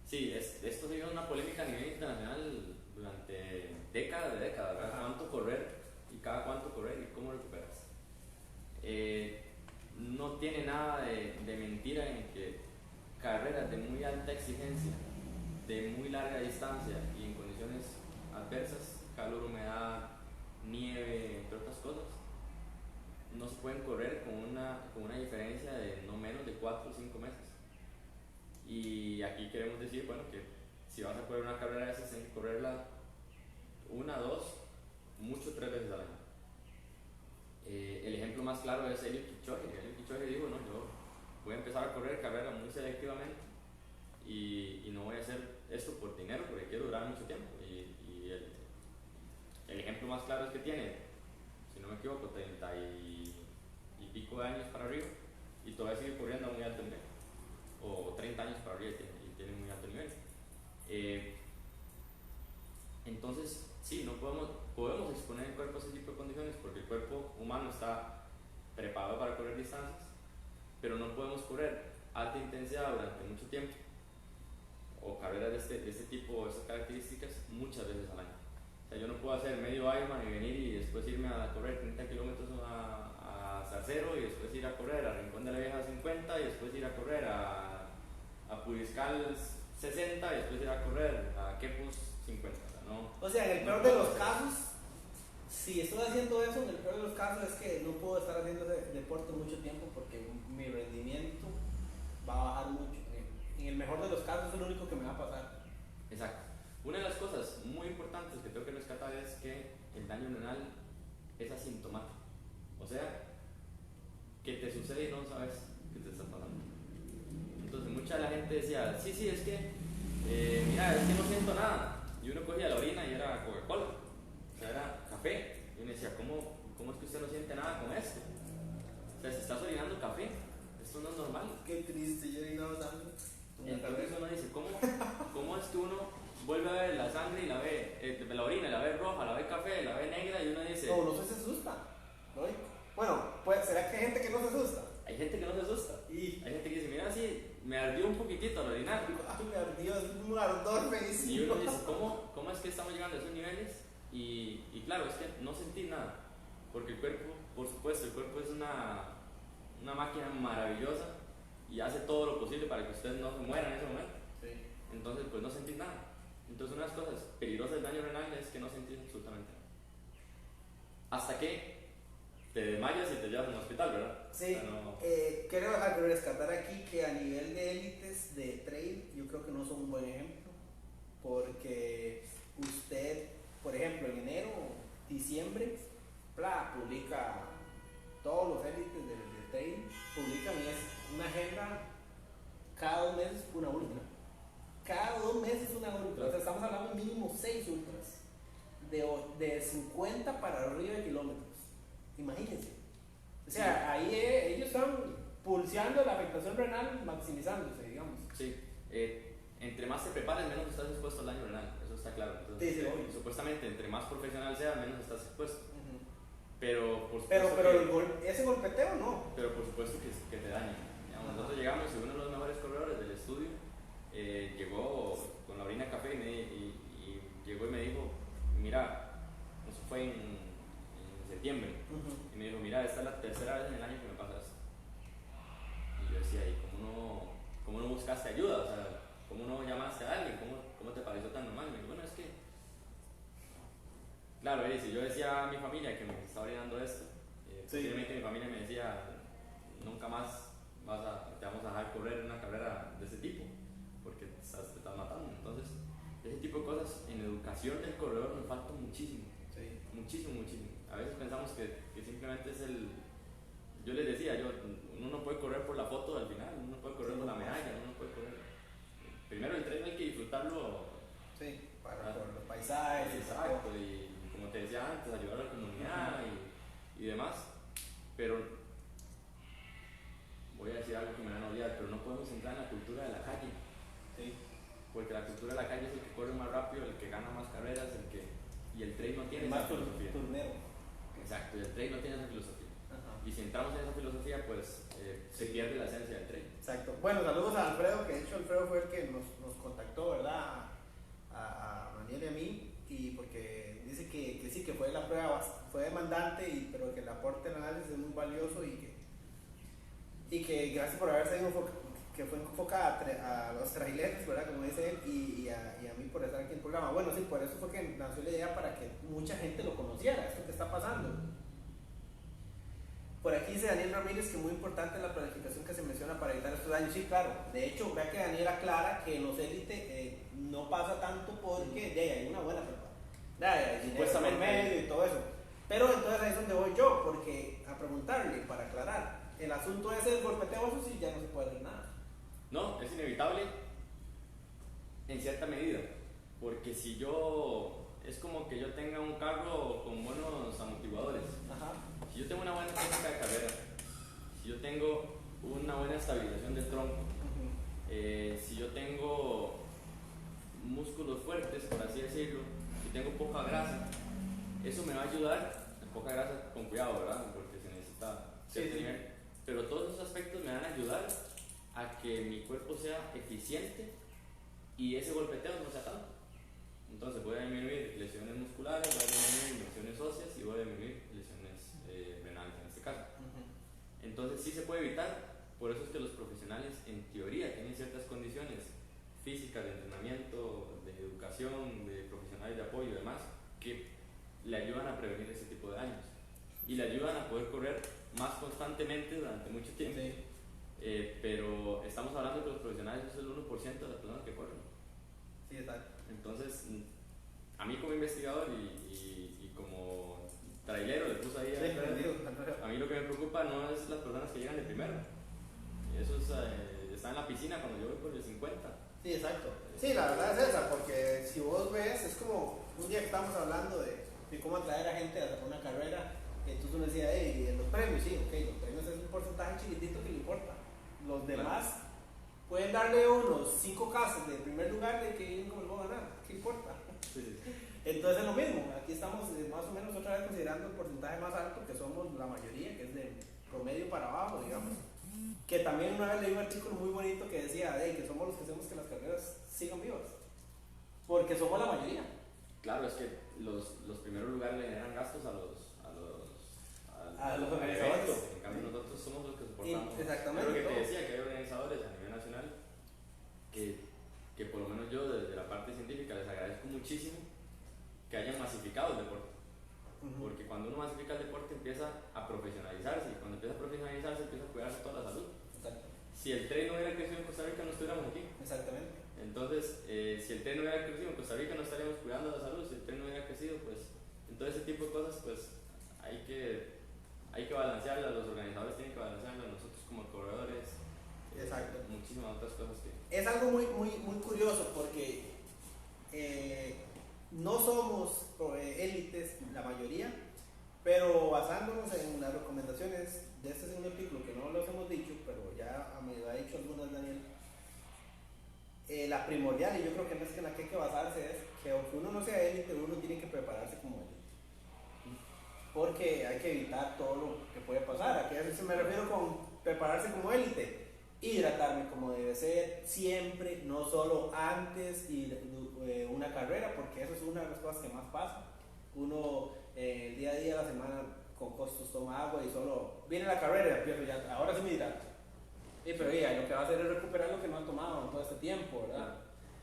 B: Sí, esto ha sido una polémica a nivel internacional durante décadas, ¿verdad?
A: Ajá.
B: ¿Cuánto correr y cada cuánto correr y cómo recuperas? No tiene nada de mentira en que carreras de muy alta exigencia, de muy larga distancia y en condiciones adversas, calor, humedad, nieve, entre otras cosas, no se pueden correr con una diferencia de no menos de 4 o 5 meses. Y aquí queremos decir, bueno, que si vas a correr una carrera de esas, tienes que correrla una, dos, mucho 3 veces al año. El ejemplo más claro es Eliud Kipchoge. Eliud Kipchoge dijo, no, yo voy a empezar a correr carrera muy selectivamente y no voy a hacer esto por dinero porque quiero durar mucho tiempo. Y el ejemplo más claro es que tiene, si no me equivoco, 30 y pico de años para arriba y todavía sigue corriendo a muy alto nivel, o 30 años para arriba y tiene muy alto nivel. Entonces, sí, no podemos exponer el cuerpo a ese tipo de condiciones porque el cuerpo humano está preparado para correr distancias, pero no podemos correr alta intensidad durante mucho tiempo o carreras de este tipo, de estas características, muchas veces al año. O sea, yo no puedo hacer medio Ironman y venir y después irme a correr 30 kilómetros a Zarcero y después ir a correr a Rincón de la Vieja 50 y después ir a correr a Puriscal 60 y después ir a correr a Quepos 50. O sea, no,
A: O sea, en el peor de los casos, si estoy haciendo eso, en el peor de los casos es que no puedo estar haciendo ese deporte mucho tiempo porque mi rendimiento va a bajar mucho. En el mejor de los casos es lo único que me va a pasar.
B: Exacto. Una de las cosas muy importantes que tengo que rescatar es que el daño renal es asintomático. O sea, que te sucede y no sabes qué te está pasando. Entonces mucha de la gente decía, sí, es que, mira, es que no siento nada. Y uno cogía la orina y era Coca-Cola, o sea, era café. Y uno decía, ¿cómo es que usted no siente nada con esto? O sea, si estás orinando café, esto no es normal.
A: Qué triste, yo he orinado sangre.
B: Entonces uno dice, ¿cómo es que uno vuelve a ver la sangre y la ve, la orina, la ve roja, la ve café, la ve negra y uno dice...
A: No, no se asusta. ¿No? Bueno, pues, ¿será que hay gente que no se asusta?
B: Hay gente que no se asusta.
A: Y...
B: Hay gente que dice, mira, sí, me ardió un poquitito al orinar.
A: Ay, me ardió, es un ardor feísimo.
B: Y uno dice, ¿cómo es que estamos llegando a esos niveles? Y claro, es que no sentir nada. Porque el cuerpo, por supuesto, el cuerpo es una máquina maravillosa y hace todo lo posible para que usted no se muera en ese momento.
A: Sí.
B: Entonces, pues no sentir nada. Entonces, una de las cosas peligrosas del daño renal es que no sentir absolutamente nada. Hasta que te desmayas y te llevas a un hospital, ¿verdad?
A: Sí.
B: O sea, no...
A: Quiero rescatar aquí que a nivel de élites de trail, yo creo que no son un buen ejemplo. Porque usted, por ejemplo, en enero, diciembre, publica todos los élites de trail, publican una agenda cada 2 meses una ultra. Cada 2 meses una ultra. O sea, estamos hablando mínimo 6 ultras. De 50 para arriba de kilómetros. Imagínense. O sea, ahí ellos están pulseando la afectación renal, maximizándose, digamos.
B: Sí. Entre más te prepares, menos estás expuesto al daño renal. Eso está claro. Entonces,
A: Sí, obvio.
B: supuestamente, entre más profesional seas, menos estás expuesto. Pero por
A: Pero
B: supuesto
A: ese golpeteo no.
B: pero por supuesto que te daña. Digamos, nosotros llegamos y uno de los mejores corredores del estudio llegó con la orina de café y llegó y me dijo, mira, eso fue en septiembre, y me dijo, mira, esta es la tercera vez en el año que me pasa esto. Y yo decía, ¿y cómo no buscaste ayuda? O sea, ¿cómo no llamaste a alguien? ¿Cómo te pareció tan normal? Y me dijo, bueno, es que, claro, si yo decía a mi familia que me estaba orinando esto, posiblemente mi familia me decía, nunca más te vamos a dejar correr una carrera de ese tipo, porque te estás matando. Entonces, ese tipo de cosas en educación del corredor nos falta muchísimo.
A: Sí.
B: Muchísimo. A veces pensamos que simplemente es yo les decía, uno no puede correr por la foto al final, uno no puede correr por la medalla, uno no puede correr. Primero el tren hay que disfrutarlo.
A: Sí, por los paisajes.
B: Exacto, y como te decía antes, ayudar a la comunidad y demás. Pero voy a decir algo que me van a odiar, pero no podemos entrar en la cultura de la calle.
A: Sí.
B: Porque la cultura de la calle es el que corre más rápido, el que gana más carreras, y el trail no tiene
A: más
B: esa filosofía.
A: turnero.
B: pues el trail no tiene esa filosofía.
A: Ajá.
B: Y si entramos en esa filosofía, pues se pierde la esencia del trail.
A: Exacto. Bueno, saludos a Alfredo, que de hecho Alfredo fue el que nos contactó, ¿verdad? A Daniel y a mí, y porque dice que sí, que fue la prueba, fue demandante, pero que el aporte del análisis es muy valioso y que gracias por haberse que fue enfocada a los traileros, ¿verdad? Como dice él, y a mí por estar aquí en el programa. Bueno, sí, por eso fue que nació la idea para que mucha gente lo conociera, esto que está pasando. Por aquí dice Daniel Ramírez que muy importante la planificación que se menciona para evitar estos daños. Sí, claro. De hecho, vea que Daniel aclara que en los élites no pasa tanto porque ya hay una buena preparación. Supuestamente medio y todo eso. Pero entonces ahí es donde voy yo, porque a preguntarle, para aclarar, el asunto ese del golpeteo, eso sí ya no se puede hacer nada.
B: No, es inevitable en cierta medida, porque si yo, es como que yo tenga un carro con buenos amortiguadores.
A: Ajá.
B: Si yo tengo una buena técnica de carrera, si yo tengo una buena estabilización del tronco, si yo tengo músculos fuertes, por así decirlo, si tengo poca grasa, eso me va a ayudar, poca grasa con cuidado, ¿verdad? Porque se necesita cierto nivel, pero todos esos aspectos me van a ayudar a que mi cuerpo sea eficiente y ese golpeteo no sea tanto. Entonces voy a disminuir lesiones musculares, voy a disminuir lesiones óseas y voy a disminuir lesiones renales en este caso. Entonces sí se puede evitar, por eso es que los profesionales en teoría tienen ciertas condiciones físicas de entrenamiento, de educación, de profesionales de apoyo y demás, que le ayudan a prevenir ese tipo de daños y le ayudan a poder correr más constantemente durante mucho tiempo.
A: Sí.
B: Pero estamos hablando de que los profesionales es el 1% de las personas que corren.
A: Sí, exacto.
B: Entonces, a mí como investigador y como trailero, le puse ahí a mí lo que me preocupa no es las personas que llegan de primero. Eso está en la piscina cuando yo voy por el 50.
A: Sí, exacto. Sí, la verdad es esa, porque si vos ves, es como un día que estábamos hablando de cómo atraer a gente a hacer una carrera, entonces uno decía, hey, los premios, sí, ok, los premios es un porcentaje chiquitito que le importa. Los demás pueden darle unos 5 casos de primer lugar de que cómo lo voy a ganar, ¿qué importa?
B: Sí.
A: Entonces es lo mismo, aquí estamos más o menos otra vez considerando el porcentaje más alto, que somos la mayoría, que es de promedio para abajo, digamos. Que también una vez leí un artículo muy bonito que decía que somos los que hacemos que las carreras sigan vivas, porque somos la mayoría.
B: Claro, es que los primeros lugares le generan gastos a los
A: organizadores.
B: En cambio nosotros somos los que soportamos.
A: Exactamente.
B: Lo que te decía, que hay organizadores a nivel nacional que por lo menos yo desde la parte científica les agradezco muchísimo que hayan masificado el deporte. Porque cuando uno masifica el deporte empieza a profesionalizarse, y cuando empieza a profesionalizarse empieza a cuidarse toda la salud.
A: Exacto.
B: Si el tren no hubiera crecido en Costa Rica no estuviéramos aquí.
A: Exactamente.
B: Entonces, si el tren no hubiera crecido en Costa Rica no estaríamos cuidando la salud. Si el tren no hubiera crecido, pues entonces ese tipo de cosas pues hay que balancearlas, los organizadores tienen que balancearlas, nosotros como corredores.
A: Exacto.
B: Muchísimas otras cosas que...
A: Es algo muy, muy, muy curioso porque no somos élites, la mayoría, pero basándonos en las recomendaciones de este segundo artículo, que no los hemos dicho, pero ya me lo ha dicho algunas Daniel, la primordial, y yo creo que no es que en la que hay que basarse, es que aunque uno no sea élite, uno tiene que prepararse como élite. Porque hay que evitar todo lo que puede pasar. ¿A qué me refiero con prepararse como élite? Hidratarme como debe ser siempre, no solo antes y una carrera, porque eso es una de las cosas que más pasa. Uno el día a día, la semana con costos toma agua y solo viene la carrera y empiezo ya, ahora sí me hidrato. Pero ya, lo que va a hacer es recuperar lo que no han tomado en todo este tiempo, ¿verdad?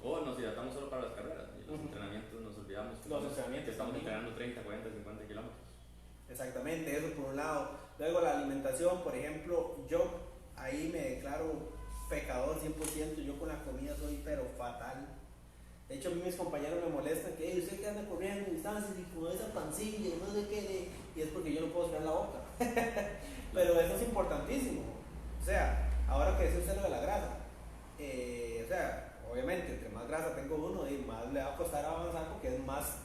B: O nos hidratamos solo para las carreras y los entrenamientos nos olvidamos que estamos entrenando 30, 40, 50 kilómetros. Exactamente,
A: eso por un lado. Luego la alimentación, por ejemplo, yo ahí me declaro pecador 100%, yo con la comida soy pero fatal. De hecho a mí mis compañeros me molestan que usted que anda corriendo distancias y con esa pancilla y no sé qué, y es porque yo no puedo cerrar la boca. Pero eso es importantísimo. O sea, ahora que decía usted lo de la grasa, o sea, obviamente entre más grasa tengo uno y más le va a costar avanzar porque es más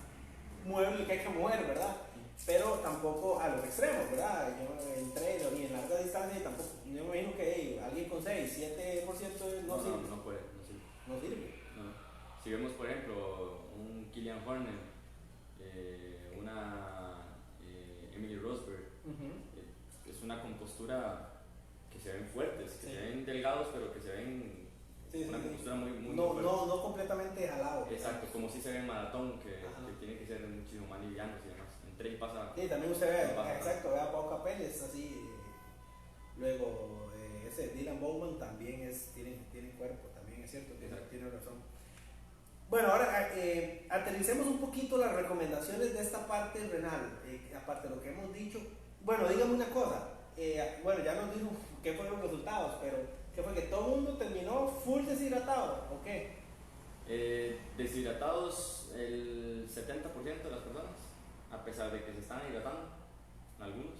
A: mueble que hay que mover, ¿verdad? Pero tampoco a los extremos, ¿verdad? Yo entré y en larga distancia y tampoco, yo me imagino que alguien con 6, 7% no sirve.
B: No puede,
A: no sirve.
B: No. Si vemos por ejemplo un Kilian Horner, una Emily Rosberg, compostura que se ven fuertes, que
A: Sí.
B: se ven delgados, pero que se ven
A: Sí,
B: una
A: sí, sí.
B: compostura muy
A: No,
B: fuerte.
A: no completamente jalado.
B: Exacto, como si se ve en maratón, que
A: Ajá.
B: tiene que ser muchísimo más livianos y demás. En trail pasa.
A: Sí, también usted ve,
B: No pasa nada.
A: exacto, ve a Pau Capel, es así. Luego, ese Dylan Bowman también tiene cuerpo, también es cierto, tiene razón. Bueno, ahora aterricemos un poquito las recomendaciones de esta parte renal, aparte de lo que hemos dicho. Bueno, dígame una cosa, bueno, ya nos dijo qué fueron los resultados, pero ¿qué fue? ¿Que todo el mundo terminó full deshidratado o qué?
B: Deshidratados el 70% de las personas, a pesar de que se están hidratando, algunos.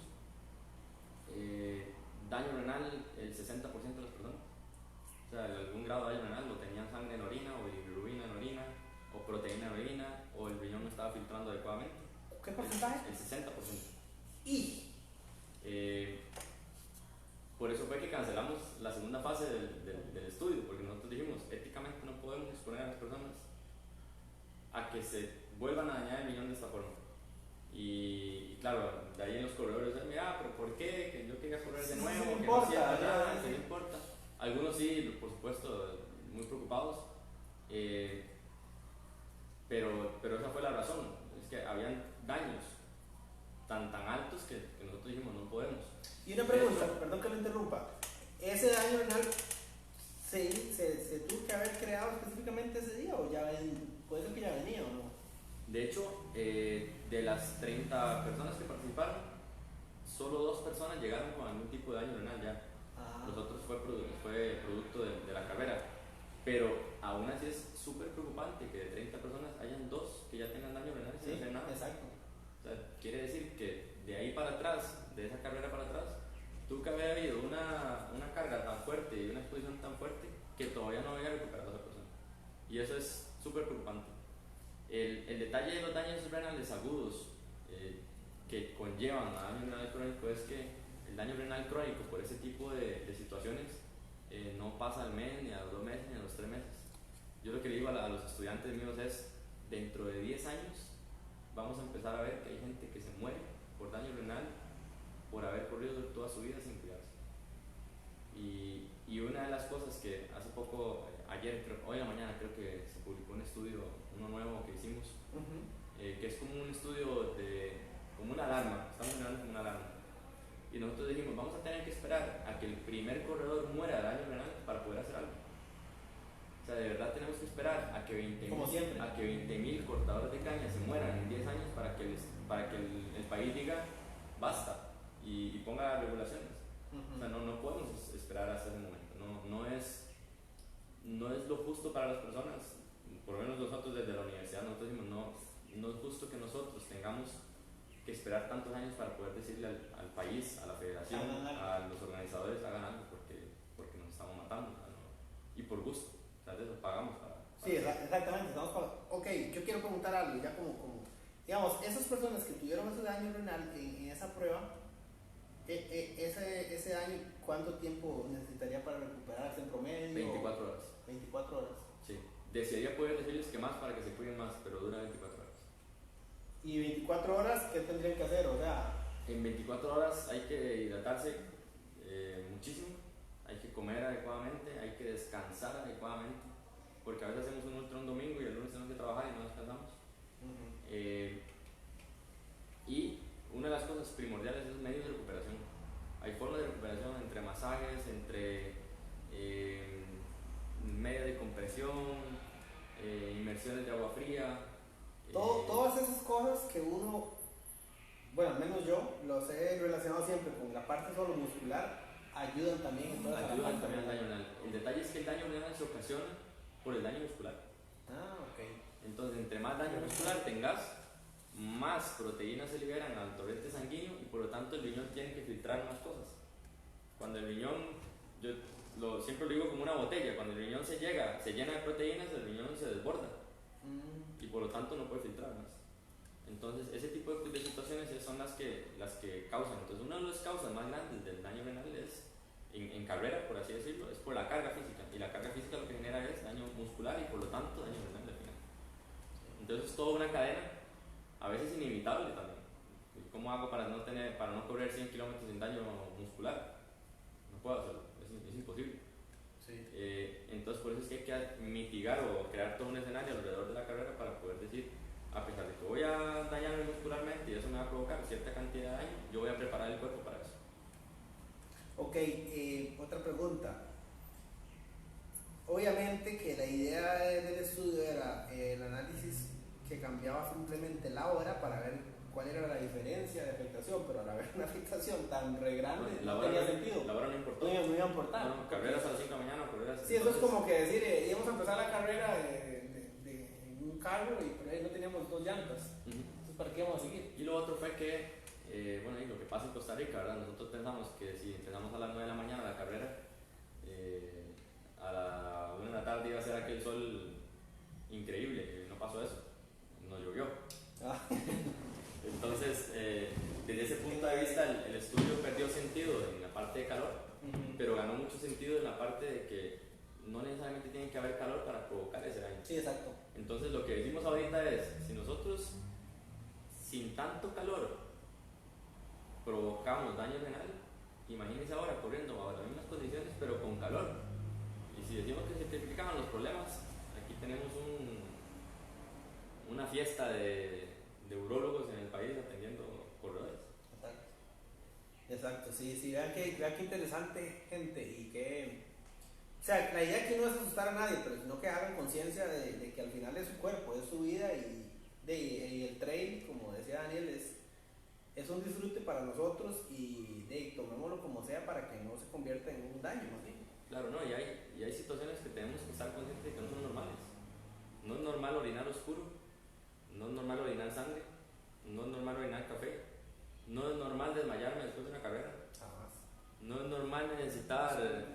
B: Daño renal el 60% de las personas. O sea, algún grado de daño renal, lo tenían sangre en orina, o bilirrubina en orina, o proteína en orina, o el riñón no estaba filtrando adecuadamente.
A: ¿Qué porcentaje?
B: El 60%.
A: Y
B: por eso fue que cancelamos la segunda fase del estudio, porque nosotros dijimos, éticamente no podemos exponer a las personas a que se vuelvan a dañar el riñón de esta forma. Y claro, de ahí en los corredores, mira, pero ¿por qué? Que yo quería correr de nuevo,
A: no
B: que
A: importa,
B: no siento nada,
A: sí.
B: que no importa. Algunos sí, por supuesto, muy preocupados, pero esa fue la razón, es que habían daños tan altos que nosotros dijimos, no podemos.
A: Y una pregunta, perdón que lo interrumpa, ¿ese daño renal se tuvo que haber creado específicamente ese día o ya puede ser que ya venía o no?
B: De hecho, de las 30 personas que participaron, solo 2 personas llegaron con algún tipo de daño renal ya. Los otros fue producto de la carrera. Pero aún así es súper preocupante que de 30 personas hayan 2 que ya tengan daño renal sin hacer nada.
A: Exacto.
B: O sea, quiere decir que de ahí para atrás, de esa carrera para atrás, tuvo que haber habido una carga tan fuerte y una exposición tan fuerte que todavía no había recuperado a esa persona. Y eso es súper preocupante. El detalle de los daños renales agudos que conllevan a daño renal crónico es que el daño renal crónico por ese tipo de situaciones no pasa al mes, ni a los 2 meses, ni a los 3 meses. Yo lo que le digo a los estudiantes míos es, dentro de 10 años vamos a empezar a ver que hay gente que se muere por daño renal por haber corrido toda su vida sin cuidarse. Y una de las cosas que hace poco, hoy en la mañana creo que se publicó un estudio, uno nuevo que hicimos, que es como un estudio como una alarma, estamos generando como una alarma. Y nosotros dijimos, vamos a tener que esperar a que el primer corredor muera de daño renal para poder hacer algo. O sea, de verdad tenemos que esperar a que 20.000 cortadores de caña se mueran en 10 años para que el país diga basta y ponga regulaciones. O sea, no podemos esperar hasta ese momento. No es lo justo para las personas, por lo menos nosotros desde la universidad, nosotros decimos, no es justo que nosotros tengamos que esperar tantos años para poder decirle al país, a la federación, a los organizadores, hagan algo porque nos estamos matando, ¿no? Y por gusto, o sea, de eso pagamos para
A: sí, exactamente, estamos pagando. Ok, yo quiero preguntar algo, ya como digamos, esas personas que tuvieron ese daño renal en esa prueba, ese daño, ¿cuánto tiempo necesitaría para recuperarse en promedio?
B: 24 horas.
A: 24 horas.
B: Sí, desearía poder decirles que más para que se cuiden más, pero dura 24 horas.
A: ¿Y 24 horas qué tendrían que hacer? O sea,
B: en 24 horas hay que hidratarse muchísimo, hay que comer adecuadamente, hay que descansar adecuadamente, porque a veces hacemos un ultra un domingo y el lunes tenemos que trabajar y no descansamos. Y una de las cosas primordiales es medios de recuperación. Hay formas de recuperación entre masajes, entre media de compresión, inmersiones de agua fría.
A: Todas esas cosas que uno, bueno, al menos yo, los he relacionado siempre con la parte solo muscular, ayudan también en toda
B: ayudan también al daño renal. El detalle es que el daño renal se ocasiona por el daño muscular.
A: Ok.
B: Entonces, entre más daño muscular tengas, más proteínas se liberan al torrente sanguíneo y por lo tanto el riñón tiene que filtrar más cosas. Cuando el riñón, yo siempre lo digo como una botella, cuando el riñón se llena de proteínas, el riñón se desborda y por lo tanto no puede filtrar más. Entonces, ese tipo de situaciones son las que causan. Entonces, una de las causas más grandes del daño renal es, en carrera, por así decirlo, es por la carga física. Y la carga física lo que genera es daño muscular y por lo tanto daño renal al final. Entonces, es toda una cadena, a veces inevitable también. ¿cómo hago para no correr 100 kilómetros sin daño muscular? No puedo hacerlo, es imposible.
A: Sí.
B: Entonces por eso es que hay que mitigar o crear todo un escenario alrededor de la carrera para poder decir, a pesar de que voy a dañarme muscularmente y eso me va a provocar cierta cantidad de daño, yo voy a preparar el cuerpo para eso.
A: Ok, otra pregunta. Obviamente que la idea del estudio era el análisis que cambiaba simplemente la hora para ver cuál era la diferencia de afectación, pero al haber una afectación tan re grande no tenía sentido.
B: La hora no importó.
A: No iba a importar.
B: No, carreras a las 5 de la mañana, carreras.
A: Sí, eso es como que decir, íbamos a empezar la carrera de un carro y por ahí no teníamos 2 llantas. Entonces, ¿para qué vamos a seguir?
B: Y lo otro fue que, bueno, y lo que pasa en Costa Rica, ¿verdad? Nosotros pensamos que si empezamos a las 9 de la mañana la carrera, a la 1 de la tarde iba a ser aquel sol increíble, y no pasó eso, no llovió. Entonces, desde ese punto de vista, el estudio perdió sentido en la parte de calor, pero ganó mucho sentido en la parte de que no necesariamente tiene que haber calor para provocar ese daño.
A: Sí, exacto.
B: Entonces, lo que decimos ahorita es, si nosotros sin tanto calor provocamos daño renal, imagínense ahora corriendo bajo las mismas condiciones, pero con calor. Y si decimos que se simplifican los problemas, aquí tenemos una fiesta de urólogos en el país atendiendo corredores.
A: Exacto, sí, vean que interesante, gente, y que, o sea, la idea aquí no es asustar a nadie, pero sino que hagan conciencia de que al final es su cuerpo, es su vida, y el trail, como decía Daniel, es un disfrute para nosotros, y tomémoslo como sea para que no se convierta en un daño, más bien.
B: Claro, no, y hay situaciones que tenemos que estar conscientes de que no son normales. No es normal orinar oscuro, no es normal orinar sangre, no es normal orinar café, no es normal desmayarme después de una carrera, no es normal necesitar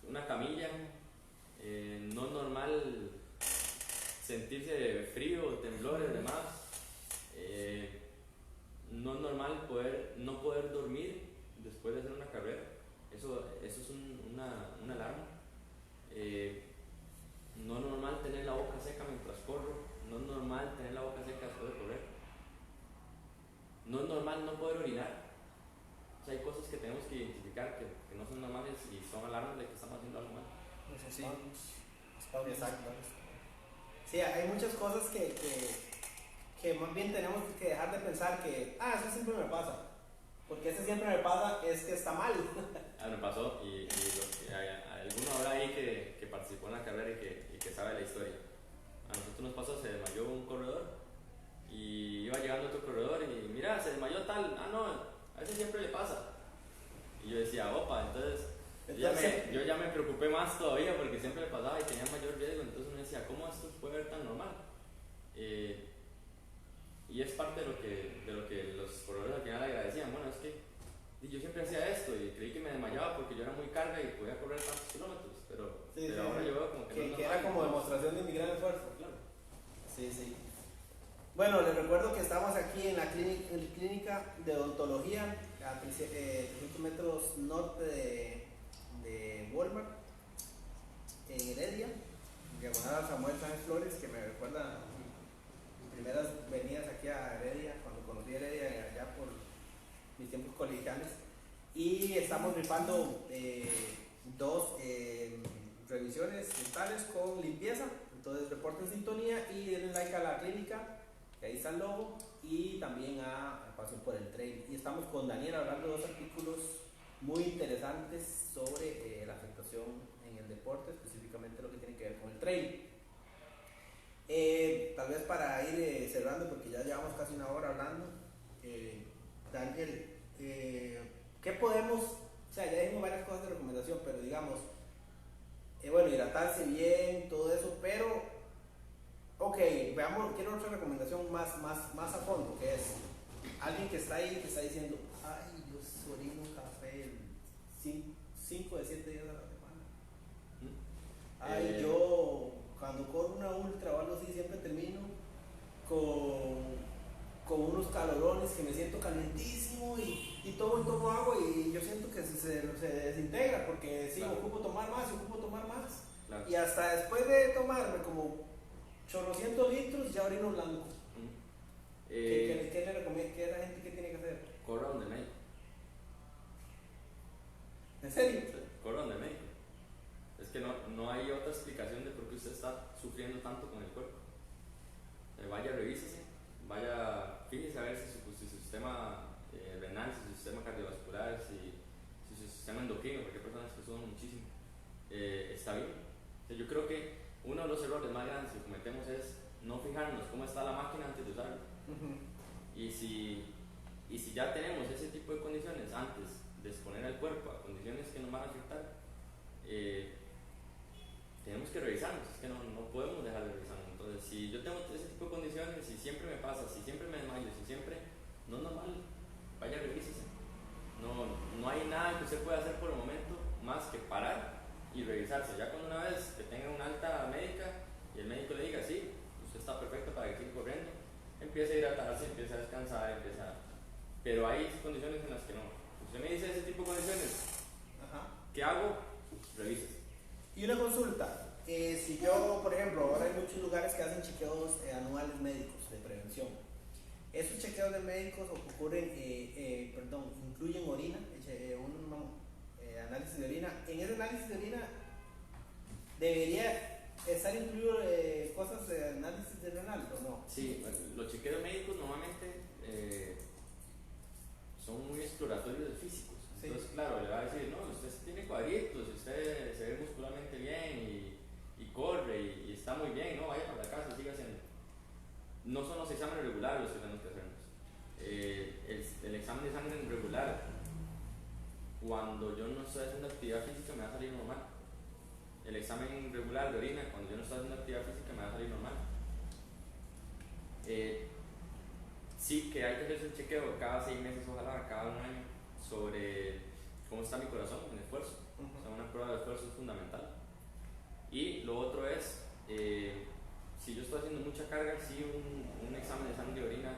B: una camilla, no es normal sentirse frío, temblores, demás, no es normal no poder dormir después de hacer una carrera, eso es una alarma. No es normal tener la boca seca mientras corro, no es normal tener la boca seca después de correr, no es normal no poder orinar. O sea, hay cosas que tenemos que identificar que no son normales y son alarmas de que estamos haciendo algo mal.
A: Sí, exacto. Sí, hay muchas cosas que más bien tenemos que dejar de pensar que, eso siempre me pasa. Porque ese siempre me pasa es que está mal.
B: Me pasó y alguno habrá ahí que participó en la carrera y que sabe la historia. A nosotros nos pasó, se desmayó un corredor y iba llegando otro corredor y mira, se desmayó tal, no, a ese siempre le pasa. Y yo decía, opa, entonces yo ya me preocupé más todavía porque siempre le pasaba y tenía mayor riesgo, entonces me decía, ¿cómo esto puede ver tan normal? Y es parte de lo que los corredores al final agradecían. Bueno, es que yo siempre hacía esto y creí que me desmayaba porque yo era muy carga y podía correr tantos kilómetros, pero ahora yo veo como
A: que era como demostración de mi gran esfuerzo. Claro. Sí. Bueno, les recuerdo que estamos aquí en la clínica de odontología a 300 metros norte de Walmart, en Heredia, diagonal a Samuel Sáenz Flores, que me recuerda mis primeras venidas aquí a Heredia, cuando conocí Heredia allá por mis tiempos colegiales. Y estamos rifando 2 revisiones dentales con limpieza. Entonces reporten sintonía y denle like a la clínica, que ahí está el logo, y también a Pasión por el Trail. Y estamos con Daniel hablando de 2 artículos muy interesantes sobre la afectación en el deporte, específicamente lo que tiene que ver con el trail. Tal vez para ir cerrando, porque ya llevamos casi 1 hora hablando, Daniel, ¿qué podemos, o sea, ya dijimos varias cosas de recomendación, pero digamos, bueno, hidratarse bien, todo eso, pero, ok, veamos, quiero otra recomendación más a fondo, que es alguien que está ahí, que está diciendo, ay, yo orino café 5 de 7 días a la semana. Ay, yo cuando corro una ultra o algo así siempre termino con unos calorones que me siento calientísimo y tomo agua y yo siento que se desintegra porque sí,
B: claro.
A: ocupo tomar más.
B: Claro.
A: Y hasta después de tomarme como chorrocientos litros ya orino blanco. ¿Qué le recomiendas? ¿En serio?
B: Corre donde el médico. Es que no hay otra explicación de por qué usted está sufriendo tanto con el cuerpo. Vaya, revísese, vaya, fíjese a ver si su sistema renal, si su sistema cardiovascular, si su sistema endocrino, porque hay personas que sudan muchísimo, está bien. Yo creo que uno de los errores más grandes que cometemos es no fijarnos cómo está la máquina antes de usarla. Y si ya tenemos ese tipo de condiciones antes de exponer al cuerpo a condiciones que nos van a afectar, tenemos que revisarnos, es que no podemos dejar de revisarnos. Entonces, si yo tengo ese tipo de condiciones, si siempre me pasa, si siempre me desmayo, si siempre no es normal, vaya, revísese. No hay nada que usted pueda hacer por el momento más que parar y revisarse. Ya cuando una vez que tenga una alta médica y el médico le diga, sí, usted está perfecto para que siga corriendo, empieza a hidratarse, empieza a descansar, pero hay condiciones en las que no. Usted me dice ese tipo de condiciones, ¿qué hago? Revísese.
A: Y una consulta, si yo, por ejemplo, ahora hay muchos lugares que hacen chequeos anuales médicos de prevención. ¿Esos chequeos de médicos incluyen orina, análisis de orina? En ese análisis de orina debería estar incluido cosas de análisis de renal, ¿o no?
B: Sí, los chequeos médicos normalmente son muy exploratorios físicos. Entonces, claro, le va a decir, no, usted tiene cuadritos, usted se ve muscularmente bien y corre y está muy bien, no, vaya para la casa, siga haciendo. No son los exámenes regulares los que tenemos que hacernos. El examen de sangre regular, cuando yo no estoy haciendo actividad física, me va a salir normal. El examen regular de orina, cuando yo no estoy haciendo actividad física, me va a salir normal. Sí que hay que hacerse un chequeo cada 6 meses, ojalá, cada 1 año, sobre cómo está mi corazón en esfuerzo. O sea, una prueba de esfuerzo es fundamental. Y lo otro es, si yo estoy haciendo mucha carga, sí, un examen de sangre y orina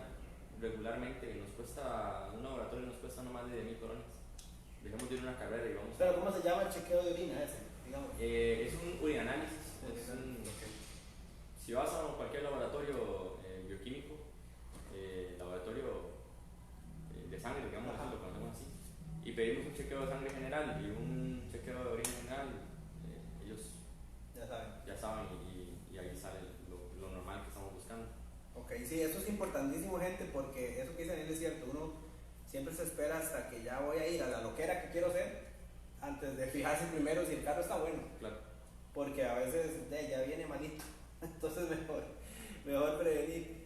B: regularmente nos cuesta, un laboratorio nos cuesta no más de 10,000 colones. Dejemos de ir a una carrera y vamos.
A: ¿Pero cómo se llama el chequeo de orina ese? Digamos.
B: Es un urinanálisis. Si vas a cualquier laboratorio bioquímico, laboratorio de sangre, digamos, lo conocemos así, y pedimos un chequeo de sangre general y un chequeo de orina general, ellos ya saben y ahí sale lo normal que estamos buscando.
A: Ok, sí, eso es importantísimo, gente, porque eso que dicen él es cierto. Uno siempre se espera hasta que ya voy a ir a la loquera que quiero hacer antes de fijarse primero si el carro está bueno.
B: Claro.
A: Porque a veces ya viene malito, entonces mejor prevenir.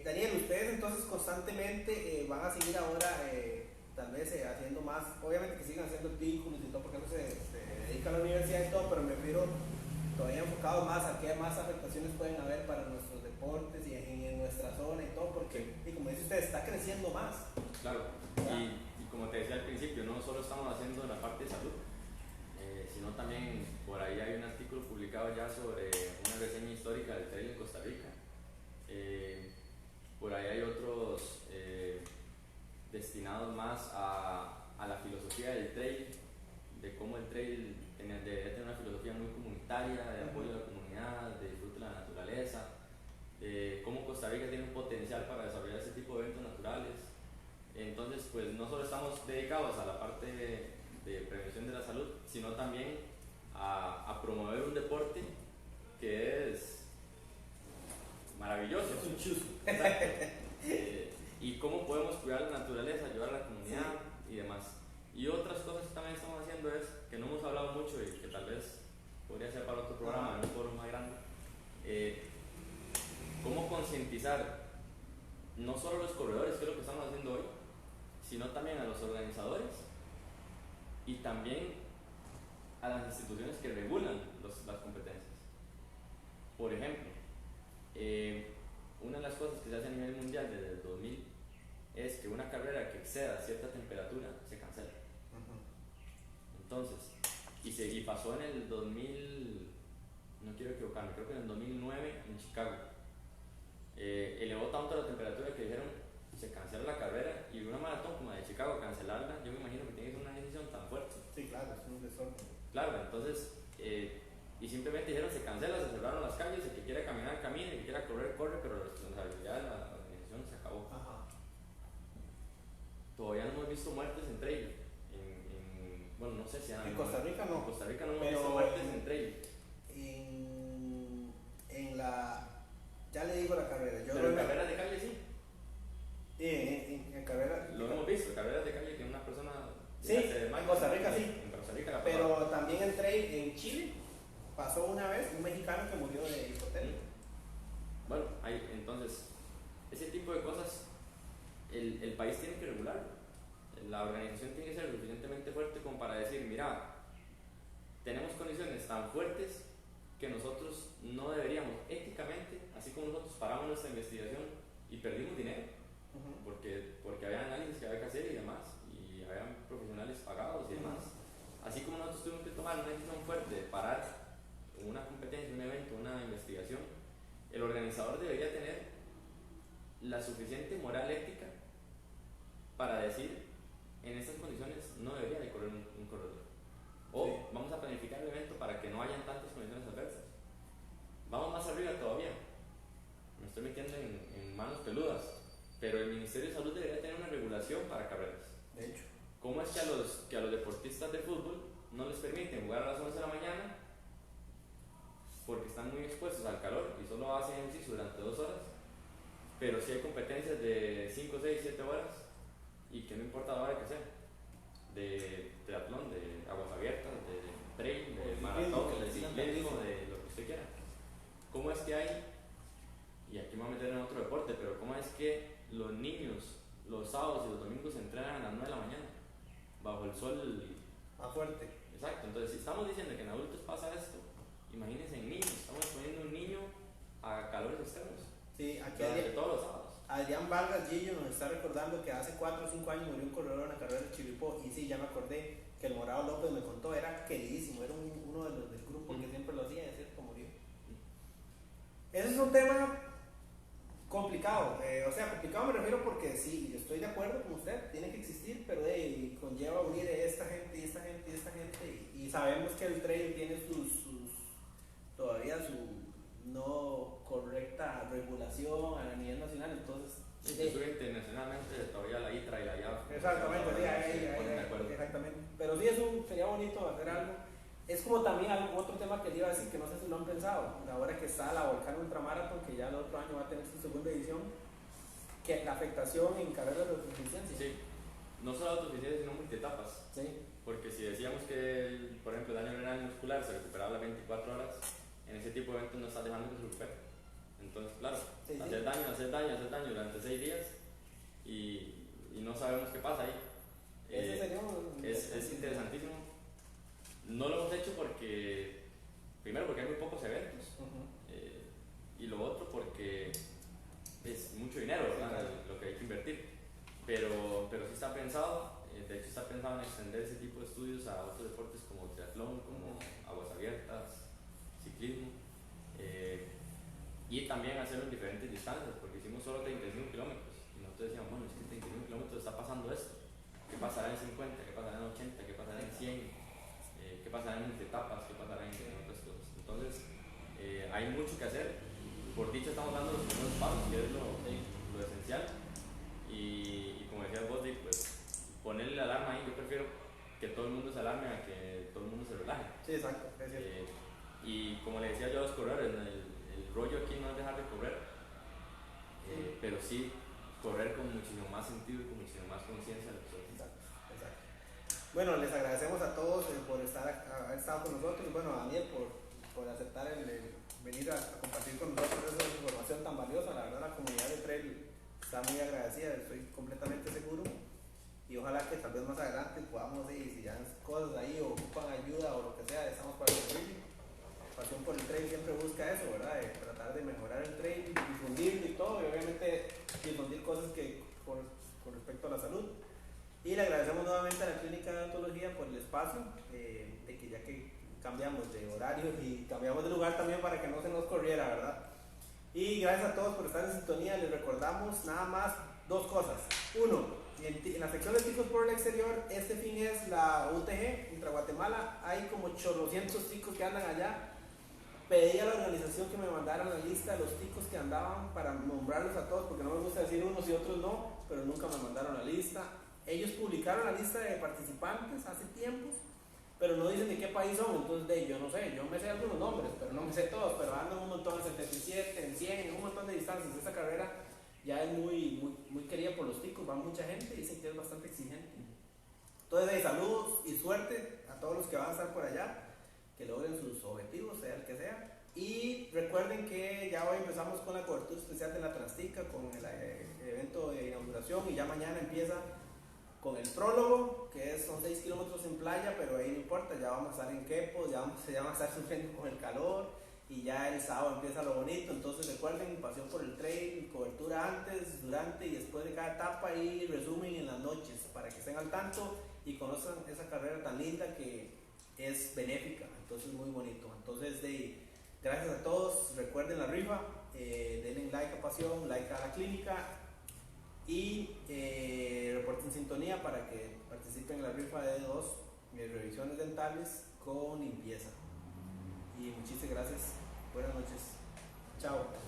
A: Daniel, ustedes entonces constantemente van a seguir ahora tal vez haciendo más, obviamente que sigan haciendo artículos y todo, porque no se dedica a la universidad y todo, pero me refiero todavía enfocado más a qué más afectaciones pueden haber para nuestros deportes y en nuestra zona y todo, porque y como dice usted, está creciendo más.
B: Claro, y como te decía al principio, no solo estamos haciendo la parte de salud, sino también por ahí hay un artículo publicado ya sobre una reseña histórica del trail en Costa Rica. Por ahí hay otros destinados más a la filosofía del trail, de cómo el trail debe tener una filosofía muy comunitaria, de apoyo a la comunidad, de disfrute de la naturaleza, de cómo Costa Rica tiene un potencial para desarrollar ese tipo de eventos naturales. Entonces, pues no solo estamos dedicados a la parte de prevención de la salud, sino también a promover un deporte que es maravilloso.
A: Es un chuzo.
B: Exacto. Y cómo podemos cuidar la naturaleza, ayudar a la comunidad y demás. Y otras cosas que también estamos haciendo es, que no hemos hablado mucho y que tal vez podría ser para otro programa, en un foro más grande, cómo concientizar no solo a los corredores, que es lo que estamos haciendo hoy, sino también a los organizadores y también a las instituciones que regulan las competencias. Por ejemplo, una de las cosas que se hace a nivel mundial desde el 2000 es que una carrera que exceda cierta temperatura se cancela. Entonces, y pasó en el 2000, no quiero equivocarme, creo que en el 2009 en Chicago. Elevó tanto la temperatura que dijeron se cancela la carrera, y una maratón como la de Chicago, cancelarla, yo me imagino que tiene que ser una decisión tan fuerte.
A: Sí, claro, es un desorden.
B: Claro, entonces, y simplemente dijeron se cancela, se cerraron las calles, el que quiera caminar camina, el que quiera correr corre, pero la responsabilidad de la organización se acabó. Todavía no hemos visto muertes en trail,
A: Rica no.
B: En Costa Rica no hemos
A: Pero
B: visto muertes en trail.
A: En la, ya le digo la carrera. Yo
B: Pero en carreras de calle sí.
A: En carrera.
B: Lo hemos visto, carreras de calle que una persona.
A: Sí, en Costa Rica sí.
B: En Costa Rica la
A: Pero también en trail en Chile pasó una vez un mexicano que murió de hipotermia.
B: Bueno, entonces, ese tipo de cosas el país tiene que regularlo. La organización tiene que ser lo suficientemente fuerte como para decir, mira, tenemos condiciones tan fuertes que nosotros no deberíamos éticamente, así como nosotros paramos nuestra investigación y perdimos dinero, porque había análisis que había que hacer y demás, y había profesionales pagados y demás. Así como nosotros tuvimos que tomar una decisión fuerte de parar una competencia, un evento, una investigación, el organizador debería tener la suficiente moral ética para decir, en estas condiciones no debería de correr un corredor. O sí, vamos a planificar el evento para que no hayan tantas condiciones adversas. Vamos más arriba todavía. Me estoy metiendo en manos peludas, pero el Ministerio de Salud debería tener una regulación para carreras.
A: De hecho.
B: ¿Cómo es que a los deportistas de fútbol no les permiten jugar a las 11 de la mañana porque están muy expuestos al calor y solo hacen ejercicio durante 2 horas? Pero si hay competencias de 5, 6, 7 horas y que no importa la hora que sea, de triatlón, de aguas abiertas, de trail, de maratón, de ciclismo, de lo que usted quiera. ¿Cómo es que hay, y aquí me voy a meter en otro deporte, pero cómo es que los niños los sábados y los domingos se entrenan a las 9 de la mañana bajo el sol
A: más fuerte?
B: Exacto, entonces si estamos diciendo que en adultos pasa esto, imagínense en niños, estamos exponiendo un niño a calores extremos.
A: Sí, aquí
B: todos los sábados.
A: Adrián Vargas Gillo nos está recordando que hace 4 o 5 años murió un corredor en la carrera de Chirripó, y sí, ya me acordé que el Morado López me contó, era queridísimo, era uno de los del grupo que siempre lo hacía, es cierto, murió. Ese es un tema complicado, o sea, complicado me refiero porque sí, yo estoy de acuerdo con usted, tiene que existir, pero conlleva unir esta gente y esta gente y esta gente, y sabemos que el trail tiene todavía su no correcta regulación a nivel nacional, entonces
B: internacionalmente todavía la ITRA y la IAF.
A: Exactamente, exactamente. Pero sí, sería bonito hacer algo. Es como también otro tema que le iba a decir, que no sé si lo han pensado, ahora que está la Volcán Ultramarathon, que ya el otro año va a tener su segunda edición, que la afectación en carreras de autosuficiencia.
B: Sí, no solo autosuficiencia, sino multietapas.
A: Sí.
B: Porque si decíamos que, por ejemplo, el daño renal muscular se recuperaba a las 24 horas, en ese tipo de eventos no estás dejando que se recupere. Entonces, claro, hacer daño durante 6 días y no sabemos qué pasa ahí. Es interesantísimo. No lo hemos hecho primero porque hay muy pocos eventos, y lo otro porque es mucho dinero, ¿verdad? Lo que hay que invertir. Pero sí está pensado, de hecho está pensado en extender ese tipo de estudios a otros deportes como triatlón, como aguas abiertas, ciclismo. Y también hacerlo en diferentes distancias, porque hicimos solo 35 kilómetros y nosotros decíamos, bueno, es que 35 kilómetros está pasando esto. ¿Qué pasará en 50? ¿Qué pasará en 80? ¿Qué pasará en 100? ¿Qué pasará en etapas? ¿Qué pasará en otras cosas? Entonces, hay mucho que hacer. Por dicho, estamos dando los primeros pasos, que es lo esencial. Y como decías vos, pues ponerle la alarma ahí. Yo prefiero que todo el mundo se alarme a que todo el mundo se relaje.
A: Sí, exacto.
B: Y como le decía yo a los corredores, el rollo aquí no es dejar de correr, pero sí correr con muchísimo más sentido y con muchísimo más conciencia de lo que
A: exacto. Bueno, les agradecemos a todos por haber estado con nosotros, y bueno, a Daniel por aceptar el venir a compartir con nosotros esa información tan valiosa. La verdad, la comunidad de trail está muy agradecida, estoy completamente seguro, y ojalá que tal vez más adelante podamos, si ya hay cosas ahí o ocupan ayuda o lo que sea, estamos para servirle. Pasión por el trail siempre busca eso, ¿verdad? De tratar de mejorar el trail, difundirlo y todo, y obviamente difundir cosas con respecto a la salud. Y le agradecemos nuevamente a la Clínica de Odontología por el espacio, de que ya que cambiamos de horario y cambiamos de lugar también para que no se nos corriera, ¿verdad? Y gracias a todos por estar en sintonía. Les recordamos nada más 2 cosas. 1, en la sección de ticos por el exterior, este fin es la UTG, Ultra Guatemala. Hay como 800 ticos que andan allá. Pedí a la organización que me mandaran la lista de los ticos que andaban para nombrarlos a todos, porque no me gusta decir unos y otros no, pero nunca me mandaron la lista. Ellos publicaron la lista de participantes hace tiempos, pero no dicen de qué país son, entonces yo no sé, yo me sé algunos nombres, pero no me sé todos, pero andan un montón en 77, en 100, en un montón de distancias. Esta carrera ya es muy querida por los ticos, va mucha gente y dicen que es bastante exigente. Entonces, saludos y suerte a todos los que van a estar por allá, que logren sus objetivos, sea el que sea. Y recuerden que ya hoy empezamos con la cobertura especial de la Transtica, con el evento de inauguración, y ya mañana empieza con el prólogo, que son 6 kilómetros en playa, pero ahí no importa, ya vamos a estar en Quepos, ya vamos a estar sufriendo con el calor, y ya el sábado empieza lo bonito. Entonces recuerden, pasión por el trail, cobertura antes, durante y después de cada etapa, y resumen en las noches, para que estén al tanto y conozcan esa carrera tan linda que es benéfica, entonces muy bonito. Entonces, gracias a todos, recuerden la rifa, denle like a Pasión, like a la clínica, y reporten sintonía para que participen en la rifa de 2 revisiones dentales con limpieza. Y muchísimas gracias, buenas noches, chao.